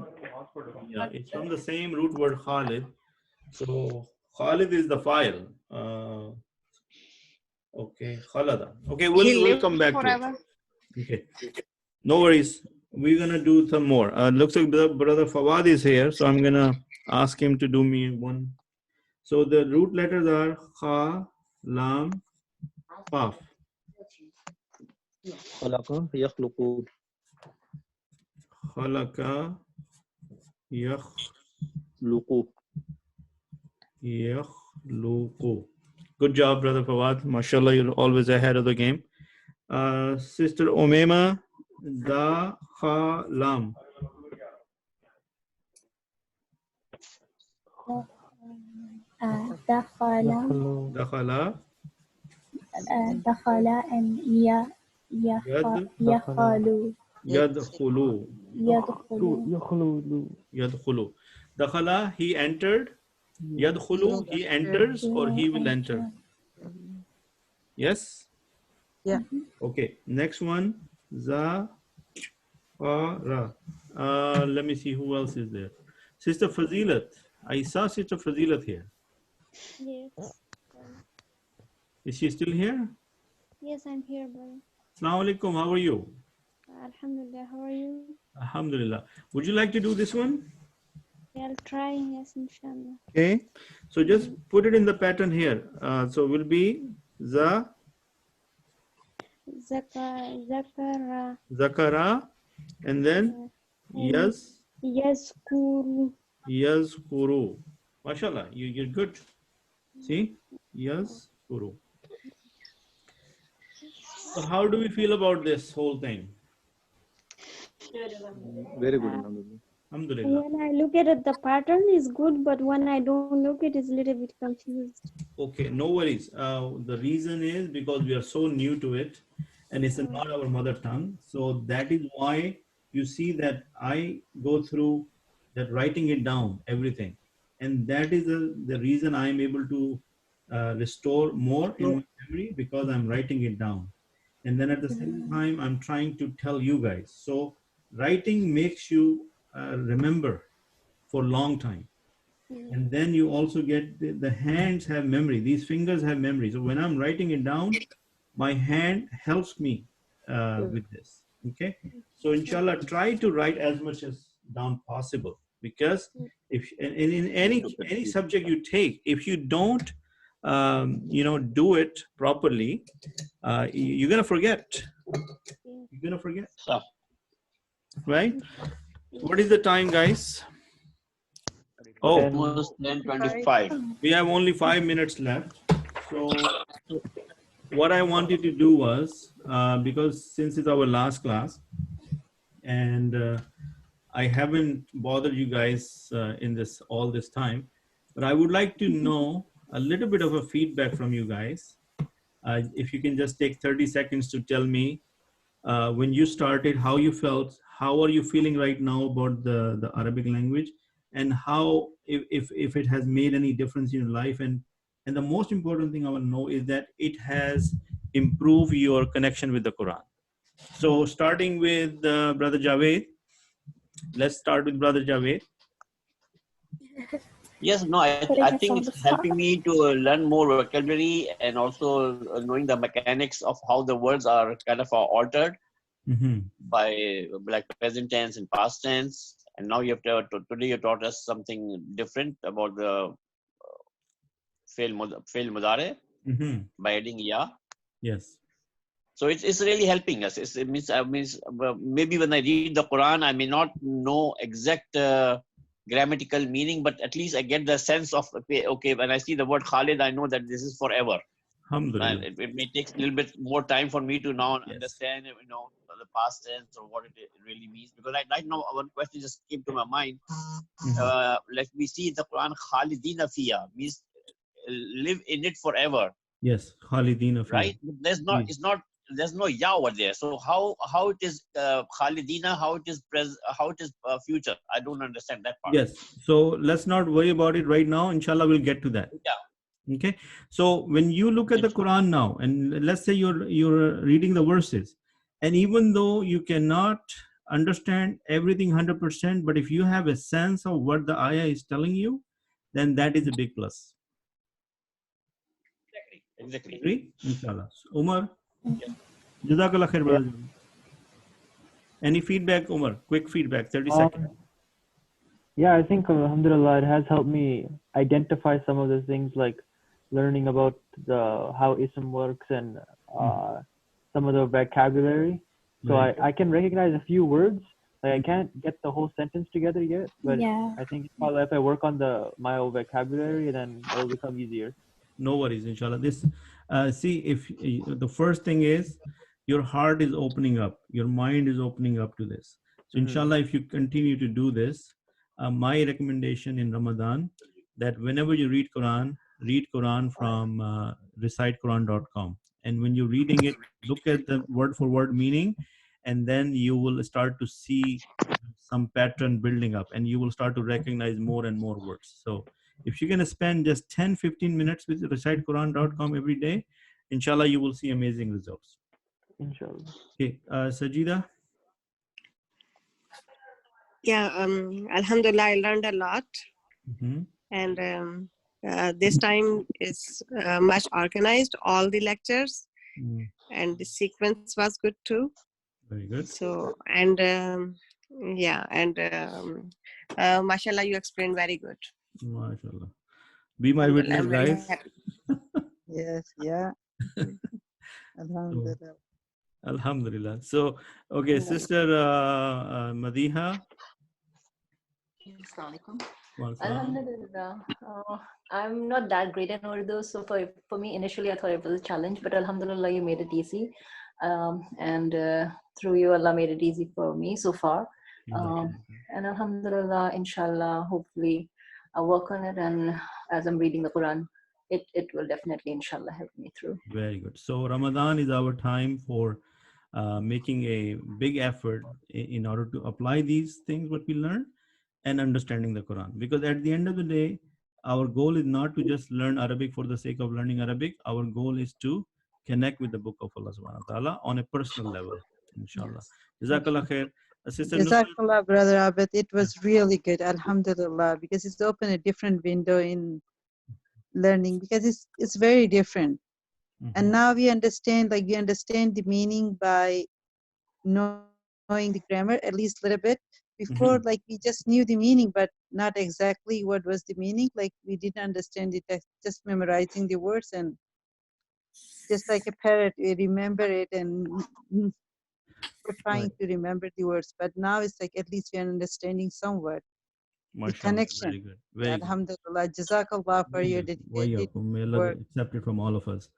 Yeah, it's from the same root word Khalid. So Khalid is the file. Okay, Khalada. Okay, we'll come back to it. Okay, no worries. We're gonna do some more. Looks like brother Fawad is here, so I'm gonna ask him to do me one. So the root letters are Kha, Lam, Qaf. خلق يخلق Khalaqa, لقو. yakhluqu. Good job, brother Fawad. MashaAllah, you're always ahead of the game. Sister Omema, Da, Kha, Lam. Dakhala, Dakhala, dakhala, and Yad, yakhalu, Yadkhulu. yadkhulu, Yadkhulu. Dakhala, he entered. Yadkhulu, he enters or he will enter. Yes? Yeah. Okay, next one. Za, Ra. Let me see who else is there. Sister Fazilat. I saw Sister Fazilat here. Yes. Is she still here? Yes, I'm here, brother. Assalamu alaikum. How are you? Alhamdulillah. How are you? Alhamdulillah. Would you like to do this one? Yeah, I'll try. Yes, inshallah. Okay. So just put it in the pattern here. So will be Za, Zakara. Zakara, and then Yaz, Yazkuru. Yazkuru. MashaAllah, you're good. See? Yazkuru. So how do we feel about this whole thing? Very good. Alhamdulillah. Alhamdulillah. When I look at it, the pattern is good, but when I don't look, it is a little bit confused. Okay, no worries. The reason is because we are so new to it and it's not our mother tongue. So that is why you see that I go through that writing it down, everything. And that is the reason I am able to restore more in my memory, because I'm writing it down. And then at the same time, I'm trying to tell you guys. So writing makes you remember for a long time. And then you also get the hands have memory. These fingers have memory. So when I'm writing it down, my hand helps me with this. Okay. So inshallah, try to write as much as down possible, because if in any subject you take, if you don't do it properly, you're gonna forget. You're gonna forget, So, right? What is the time, guys? Oh, almost 10:25. we have only 5 minutes left. So what I wanted to do was, because since it's our last class, and I haven't bothered you guys in this all this time, but I would like to know a little bit of a feedback from you guys. If you can just take 30 seconds to tell me when you started, how you felt, how are you feeling right now about the Arabic language, and how, if it has made any difference in your life. And the most important thing I want to know is that it has improved your connection with the Quran. So starting with Brother Javed, let's start with Brother Javed. Yes, no, I think it's helping me to learn more vocabulary and also knowing the mechanics of how the words are kind of altered by like present tense and past tense. And now you have today you taught us something different about the fail mudare by adding ya. Yes. So it's really helping us. It means maybe when I read the Quran, I may not know exact grammatical meaning, but at least I get the sense of okay. When I see the word Khalid, I know that this is forever. Alhamdulillah. It may take a little bit more time for me to now understand, the past tense or what it really means. Because right now, one question just came to my mind. Like we see the Quran, Khalidina fiya means live in it forever. Yes, Khalidina fiya. Right? But there's no ya over there. So how it is Khalidina, how it is future? I don't understand that part. Yes. So let's not worry about it right now. Inshallah, we'll get to that. Yeah. Okay. So when you look at the Quran now, and let's say you're reading the verses, and even though you cannot understand everything 100%, but if you have a sense of what the ayah is telling you, then that is a big plus. Exactly. Agree? Inshallah. So, Umar, Jazakallah khair, brother. Any feedback, Umar? Quick feedback, 30 seconds. Yeah, I think alhamdulillah, it has helped me identify some of the things like learning about how ism works and some of the vocabulary. So I can recognize a few words. Like I can't get the whole sentence together yet, but I think probably if I work on my vocabulary, then it'll become easier. No worries, inshallah. This, see, if the first thing is your heart is opening up, your mind is opening up to this. So inshallah, if you continue to do this, my recommendation in Ramadan, that whenever you read Quran from recitequran.com. And when you're reading it, look at the word for word meaning, and then you will start to see some pattern building up, and you will start to recognize more and more words. So if you're going to spend just 10-15 minutes with recitequran.com every day, inshallah, you will see amazing results. Inshallah. Okay, Sajida? Yeah, alhamdulillah, I learned a lot. And this time is much organized, all the lectures, and the sequence was good too. Very good. So, and mashallah, you explained very good. MashaAllah. Be my witness, I'm very guys. happy. Yes, yeah. Alhamdulillah. Alhamdulillah. So, okay, Sister Madiha. Assalamualaikum. Alhamdulillah. I'm not that great in Urdu, so for me initially I thought it was a challenge, but Alhamdulillah you made it easy, and through you Allah made it easy for me so far. And Alhamdulillah, inshallah, hopefully I'll work on it, and as I'm reading the Quran, it will definitely inshallah help me through. Very good. So Ramadan is our time for making a big effort in order to apply these things what we learn and understanding the Quran, because at the end of the day, our goal is not to just learn Arabic for the sake of learning Arabic. Our goal is to connect with the book of Allah subhanahu wa ta'ala on a personal level, inshallah. Jazakallah khair. Sister Jazakallah, Brother Abed. It was really good, alhamdulillah, because it's opened a different window in learning, because it's very different. And now we understand the meaning by knowing the grammar, at least a little bit. Before, like we just knew the meaning, but not exactly what was the meaning. Like we didn't understand it, just memorizing the words, and just like a parrot, we remember it and for trying to remember the words, but now it's like at least we are understanding some word. The Mashallah, connection. very good. Very good. Alhamdulillah. Jazakallah for Very your good. dedicated Wayakum. May Allah work. accept it from all of us.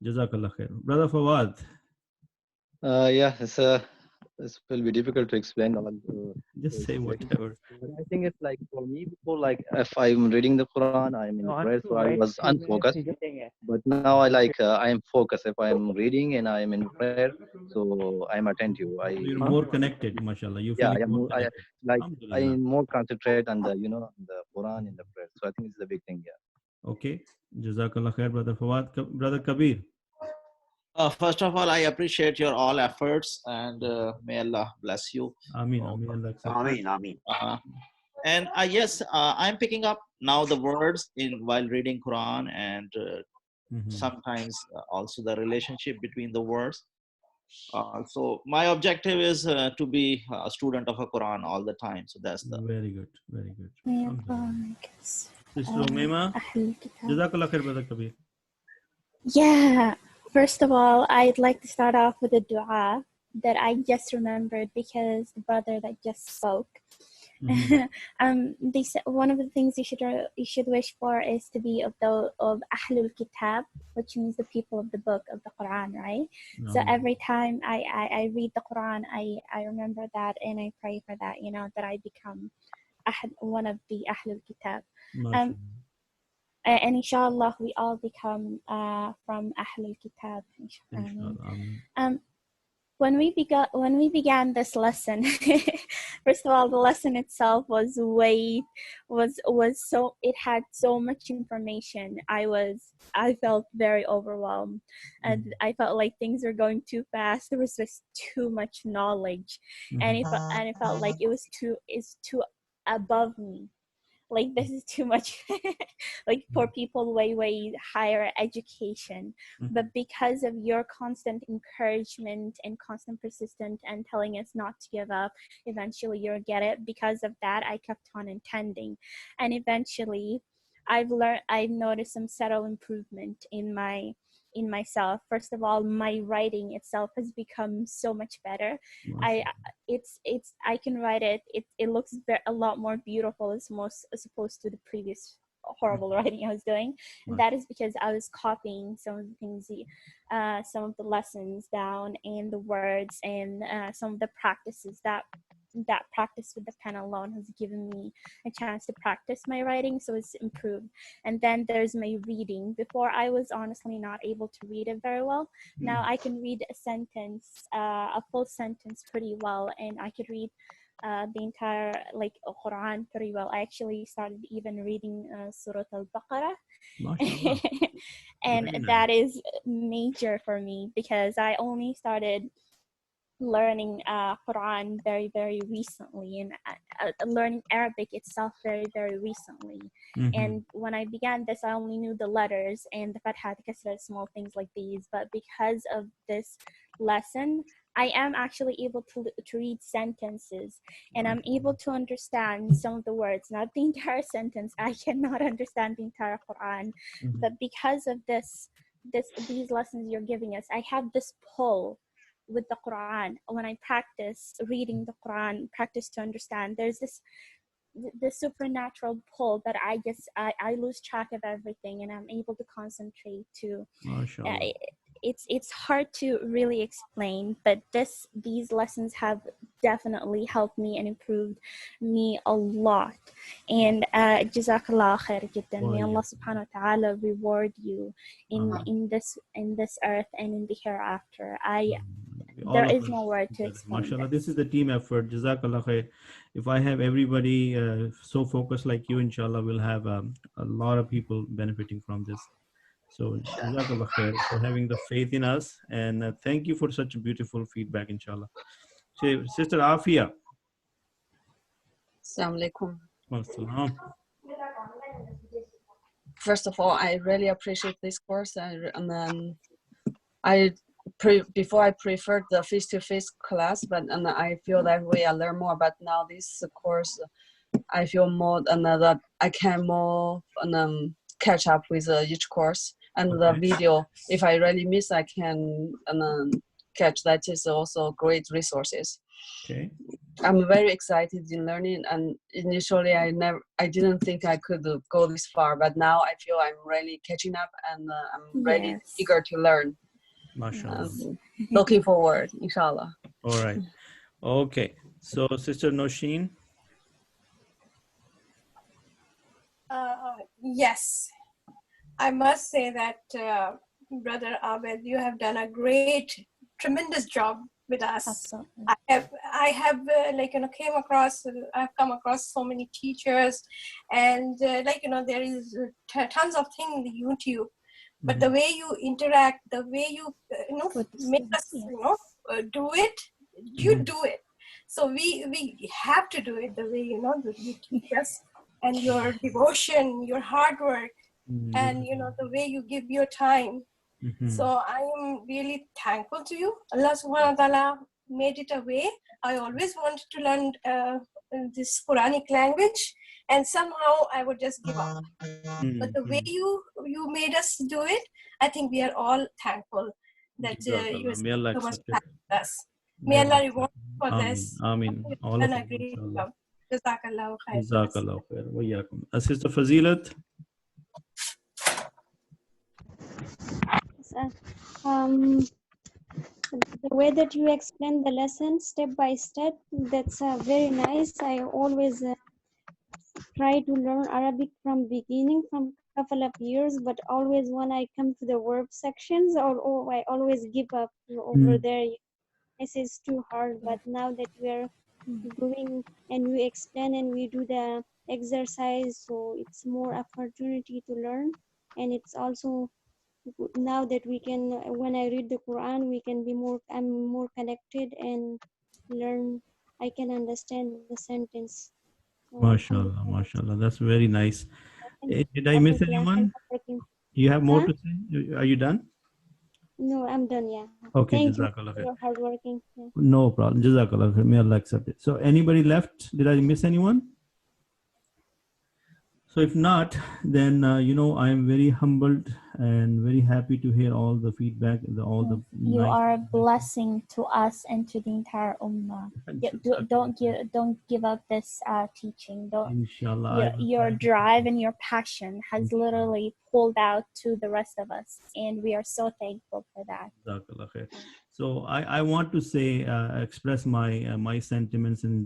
Jazakallah khair. Brother Fawad, Yeah, it will be difficult to explain all. just say whatever. I think it's like for me before, like if I'm reading the Quran, I'm in prayer, so I was unfocused. But now I am focused. If I'm reading and I'm in prayer, so I'm attentive. You're more connected, mashallah. You Yeah, feeling more I connected. I Alhamdulillah. more concentrate on the the Quran and the prayer. So I think it's the big thing. Yeah. Okay. Jazakallah khair, Brother Fawad. Brother Kabir. First of all, I appreciate your all efforts, and may Allah bless you. Ameen. Ameen. Allah accept. Ameen, ameen. And yes, I'm picking up now the words in while reading Quran, and sometimes also the relationship between the words. So my objective is to be a student of a Quran all the time. So that's the very good. Very good. Sister Umaima, Jazakallah khair, Brother Kabir. Yeah. First of all, I'd like to start off with a dua that I just remembered because the brother that just spoke. They said one of the things you should wish for is to be of Ahlul Kitab, which means the people of the book of the Quran, right? So every time I read the Quran, I remember that and I pray for that, that I become one of the Ahlul Kitab. And inshallah, we all become from Ahlul Kitab. When we began this lesson, first of all, the lesson itself was so, it had so much information. I felt very overwhelmed, and I felt like things were going too fast. There was just too much knowledge, and it felt like it's too above me. Like, this is too much like for people way higher education. But because of your constant encouragement and constant persistence and telling us not to give up, eventually you'll get it. Because of that, I kept on intending, and eventually I've noticed some subtle improvement in myself. First of all, my writing itself has become so much better. I can write it. It looks a lot more beautiful as opposed to the previous horrible writing I was doing. And that is because I was copying some of the things, some of the lessons down, and the words, and some of the practices that practice with the pen alone has given me a chance to practice my writing, so it's improved. And then there's my reading. Before, I was honestly not able to read it very well. Now I can read a sentence, a full sentence pretty well, and I could read the entire Quran pretty well. I actually started even reading Surah Al-Baqarah. And that is major for me because I only started learning Quran very recently, and learning Arabic itself very recently. And when I began this, I only knew the letters and the fatha, the kasra, small things like these. But because of this lesson, I am actually able to read sentences, and I'm able to understand some of the words, not the entire sentence. I cannot understand the entire Quran, but because of these lessons you're giving us, I have this pull with the Quran. When I practice reading the Quran, practice to understand, there's this supernatural pull that I lose track of everything, and I'm able to concentrate to. It's hard to really explain, but these lessons have definitely helped me and improved me a lot. And Jazakallah khair jiddan. May Allah subhanahu wa ta'ala reward you in this earth and in the hereafter. There is no word to explain. MashaAllah, this is the team effort. Jazakallah khair. If I have everybody so focused like you, inshallah, we'll have a lot of people benefiting from this. So Jazakallah khair for having the faith in us, and thank you for such beautiful feedback, inshallah. Sister Afia. Assalamu alaikum. Assalam. First of all, I really appreciate this course, and then before I preferred the face-to-face class, but I feel that way I learn more. But now this course, I feel more that I can more catch up with each course, and the video. If I really miss, I can catch. That is also great resources. Okay. I'm very excited in learning, and initially I didn't think I could go this far, but now I feel I'm really catching up, and I'm really eager to learn. MashaAllah. Looking forward, inshallah. All right. Okay. So, Sister Nosheen. Yes, I must say that Brother Abed, you have done a tremendous job with us. Absolutely. I have I've come across so many teachers, and there is tons of things on YouTube, but the way you interact, the way you make us do it, you do it. So we have to do it the way you teach us, and your devotion, your hard work, and the way you give your time. So I am really thankful to you. Allah subhanahu wa ta'ala made it a way. I always wanted to learn this Quranic language, and somehow I would just give up. But the way you made us do it, I think we are all thankful that you May Allah so much accept it. us. May Allah reward you for Ameen. this. Ameen. All Done of a us, great inshallah. job. Jazakallahu khair. Jazakallah khair. Wa iyyakum. Sister Fazilat. The way that you explain the lesson step by step, that's very nice. I always try to learn Arabic from beginning, from couple of years, but always when I come to the verb sections, I always give up over there. This is too hard, but now that we are going and you explain and we do the exercise, so it's more opportunity to learn, and it's also now that we can, when I read the Quran, I'm more connected and learn. I can understand the sentence. MashaAllah. MashaAllah. That's very nice. Did I miss anyone? You have more to say? Are you done? No, I'm done. Yeah. Okay. Thank you Jazakallah for khair. your hard working. Yeah. No problem. Jazakallah khair. May Allah accept it. So, anybody left? Did I miss anyone? So if not, then I am very humbled and very happy to hear all the feedback, You are a blessing to us and to the entire ummah. Don't give up this teaching. Inshallah. Your drive and your passion has literally pulled out to the rest of us, and we are so thankful for that. So I want to say, express my sentiments in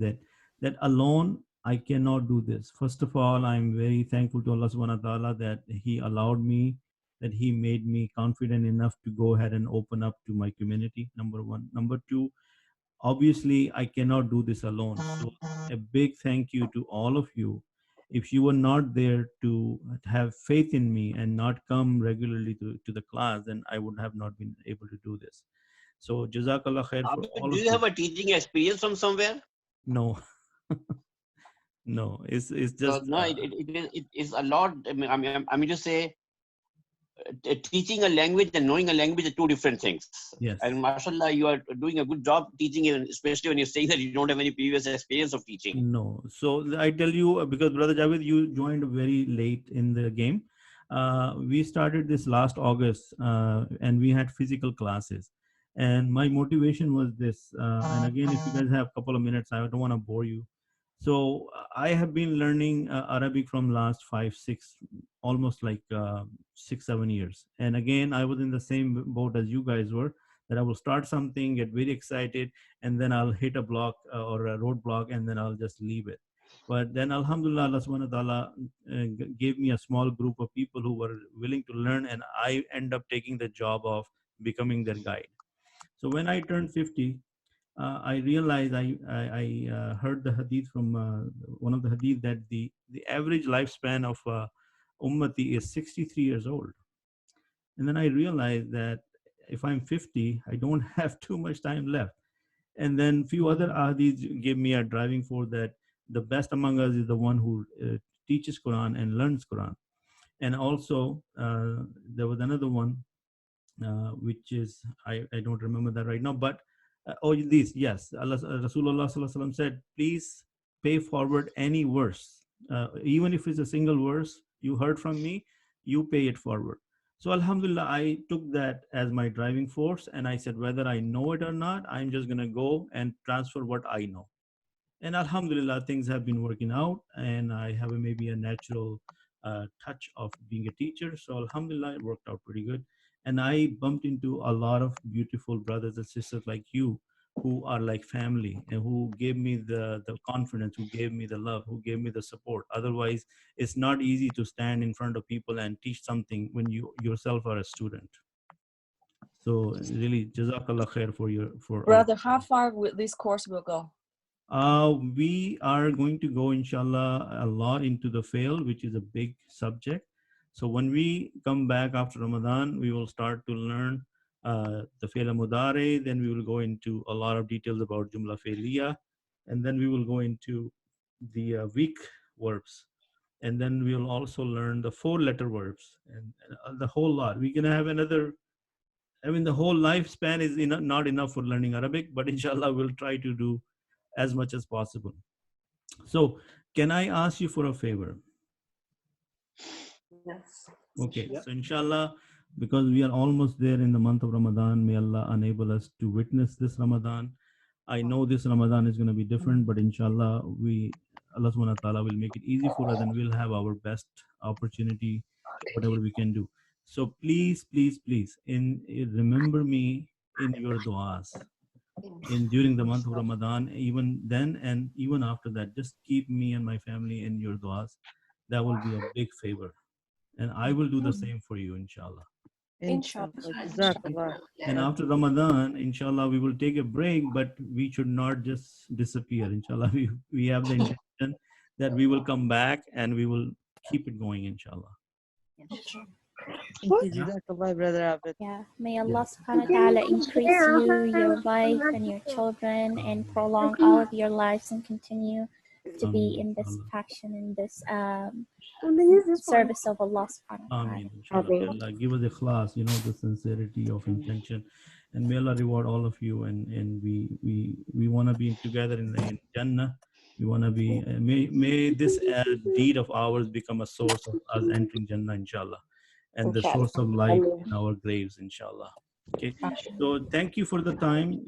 that alone I cannot do this. First of all, I'm very thankful to Allah subhanahu wa ta'ala that He allowed me, that He made me confident enough to go ahead and open up to my community, number one. Number two, obviously, I cannot do this alone. So a big thank you to all of you. If you were not there to have faith in me and not come regularly to the class, then I would have not been able to do this. So Jazakallah khair for all of you. Do you have a teaching experience from somewhere? No. No, it's just it is a lot. I mean to say, teaching a language and knowing a language are two different things. Yes. And mashallah, you are doing a good job teaching, especially when you're saying that you don't have any previous experience of teaching. No. So I tell you, because Brother Javed, you joined very late in the game. We started this last August, and we had physical classes. And my motivation was this. And again, if you guys have a couple of minutes, I don't want to bore you. So I have been learning Arabic from last 5, 6, almost like 6, 7 years. And again, I was in the same boat as you guys were, that I will start something, get very excited, and then I'll hit a block or a roadblock, and then I'll just leave it. But then Alhamdulillah, Allah subhanahu wa ta'ala gave me a small group of people who were willing to learn, and I end up taking the job of becoming their guide. So when I turned 50, I realized I heard the hadith from one of the hadith that the average lifespan of ummati is 63 years old. And then I realized that if I'm 50, I don't have too much time left. And then few other hadiths gave me a driving force that the best among us is the one who teaches Quran and learns Quran. And also there was another one which is, I don't remember that right now, but yes, Rasulullah said, please pay forward any verse, even if it's a single verse you heard from me, you pay it forward. So Alhamdulillah, I took that as my driving force, and I said, whether I know it or not, I'm just gonna go and transfer what I know. And Alhamdulillah, things have been working out, and I have maybe a natural touch of being a teacher. So Alhamdulillah, it worked out pretty good. And I bumped into a lot of beautiful brothers and sisters like you, who are like family, and who gave me the confidence, who gave me the love, who gave me the support. Otherwise, it's not easy to stand in front of people and teach something when you yourself are a student. So really, Jazakallah khair for your for all. Brother, how far will this course will go? We are going to go, inshallah, a lot into the field, which is a big subject. So when we come back after Ramadan, we will start to learn the fi'l Mudaria. Then we will go into a lot of details about Jumla Fi'liya. And then we will go into the weak verbs. And then we will also learn the 4-letter verbs and the whole lot. We're going to have another, I mean, the whole lifespan is not enough for learning Arabic, but inshallah, we'll try to do as much as possible. So can I ask you for a favor? Yes. Okay, so inshallah, because we are almost there in the month of Ramadan, may Allah enable us to witness this Ramadan. I know this Ramadan is going to be different, but inshallah, Allah subhanahu wa ta'ala will make it easy for us, and we'll have our best opportunity, whatever we can do. So please, please, please, remember me in your du'as. During the month of Ramadan, even then and even after that, just keep me and my family in your du'as. That will be a big favor, and I will do the same for you, inshallah. Inshallah. Jazakallah. And after Ramadan, inshallah, we will take a break, but we should not just disappear. Inshallah, we have the intention that we will come back and we will keep it going, inshallah. Thank you, Jazakallah, Brother Abed. Yeah, may Allah subhanahu wa ta'ala increase you, your wife, and your children, and prolong all of your lives and continue to be in this passion, in this service of Allah subhanahu wa ta'ala. Ameen. Inshallah. May Allah give us ikhlas, the sincerity of intention. And may Allah reward all of you. And we want to be together in Jannah. We want to be, may this deed of ours become a source of us entering Jannah, inshallah. And the source of life in our graves, inshallah. Okay, so thank you for the time.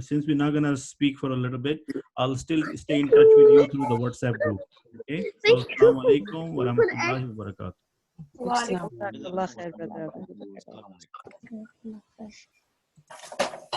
Since we're not gonna speak for a little bit, I'll still stay in touch with you through the WhatsApp group. Okay, so assalamu alaikum wa rahmatullahi wa barakatuh. Jazakallah khair, Brother Abed.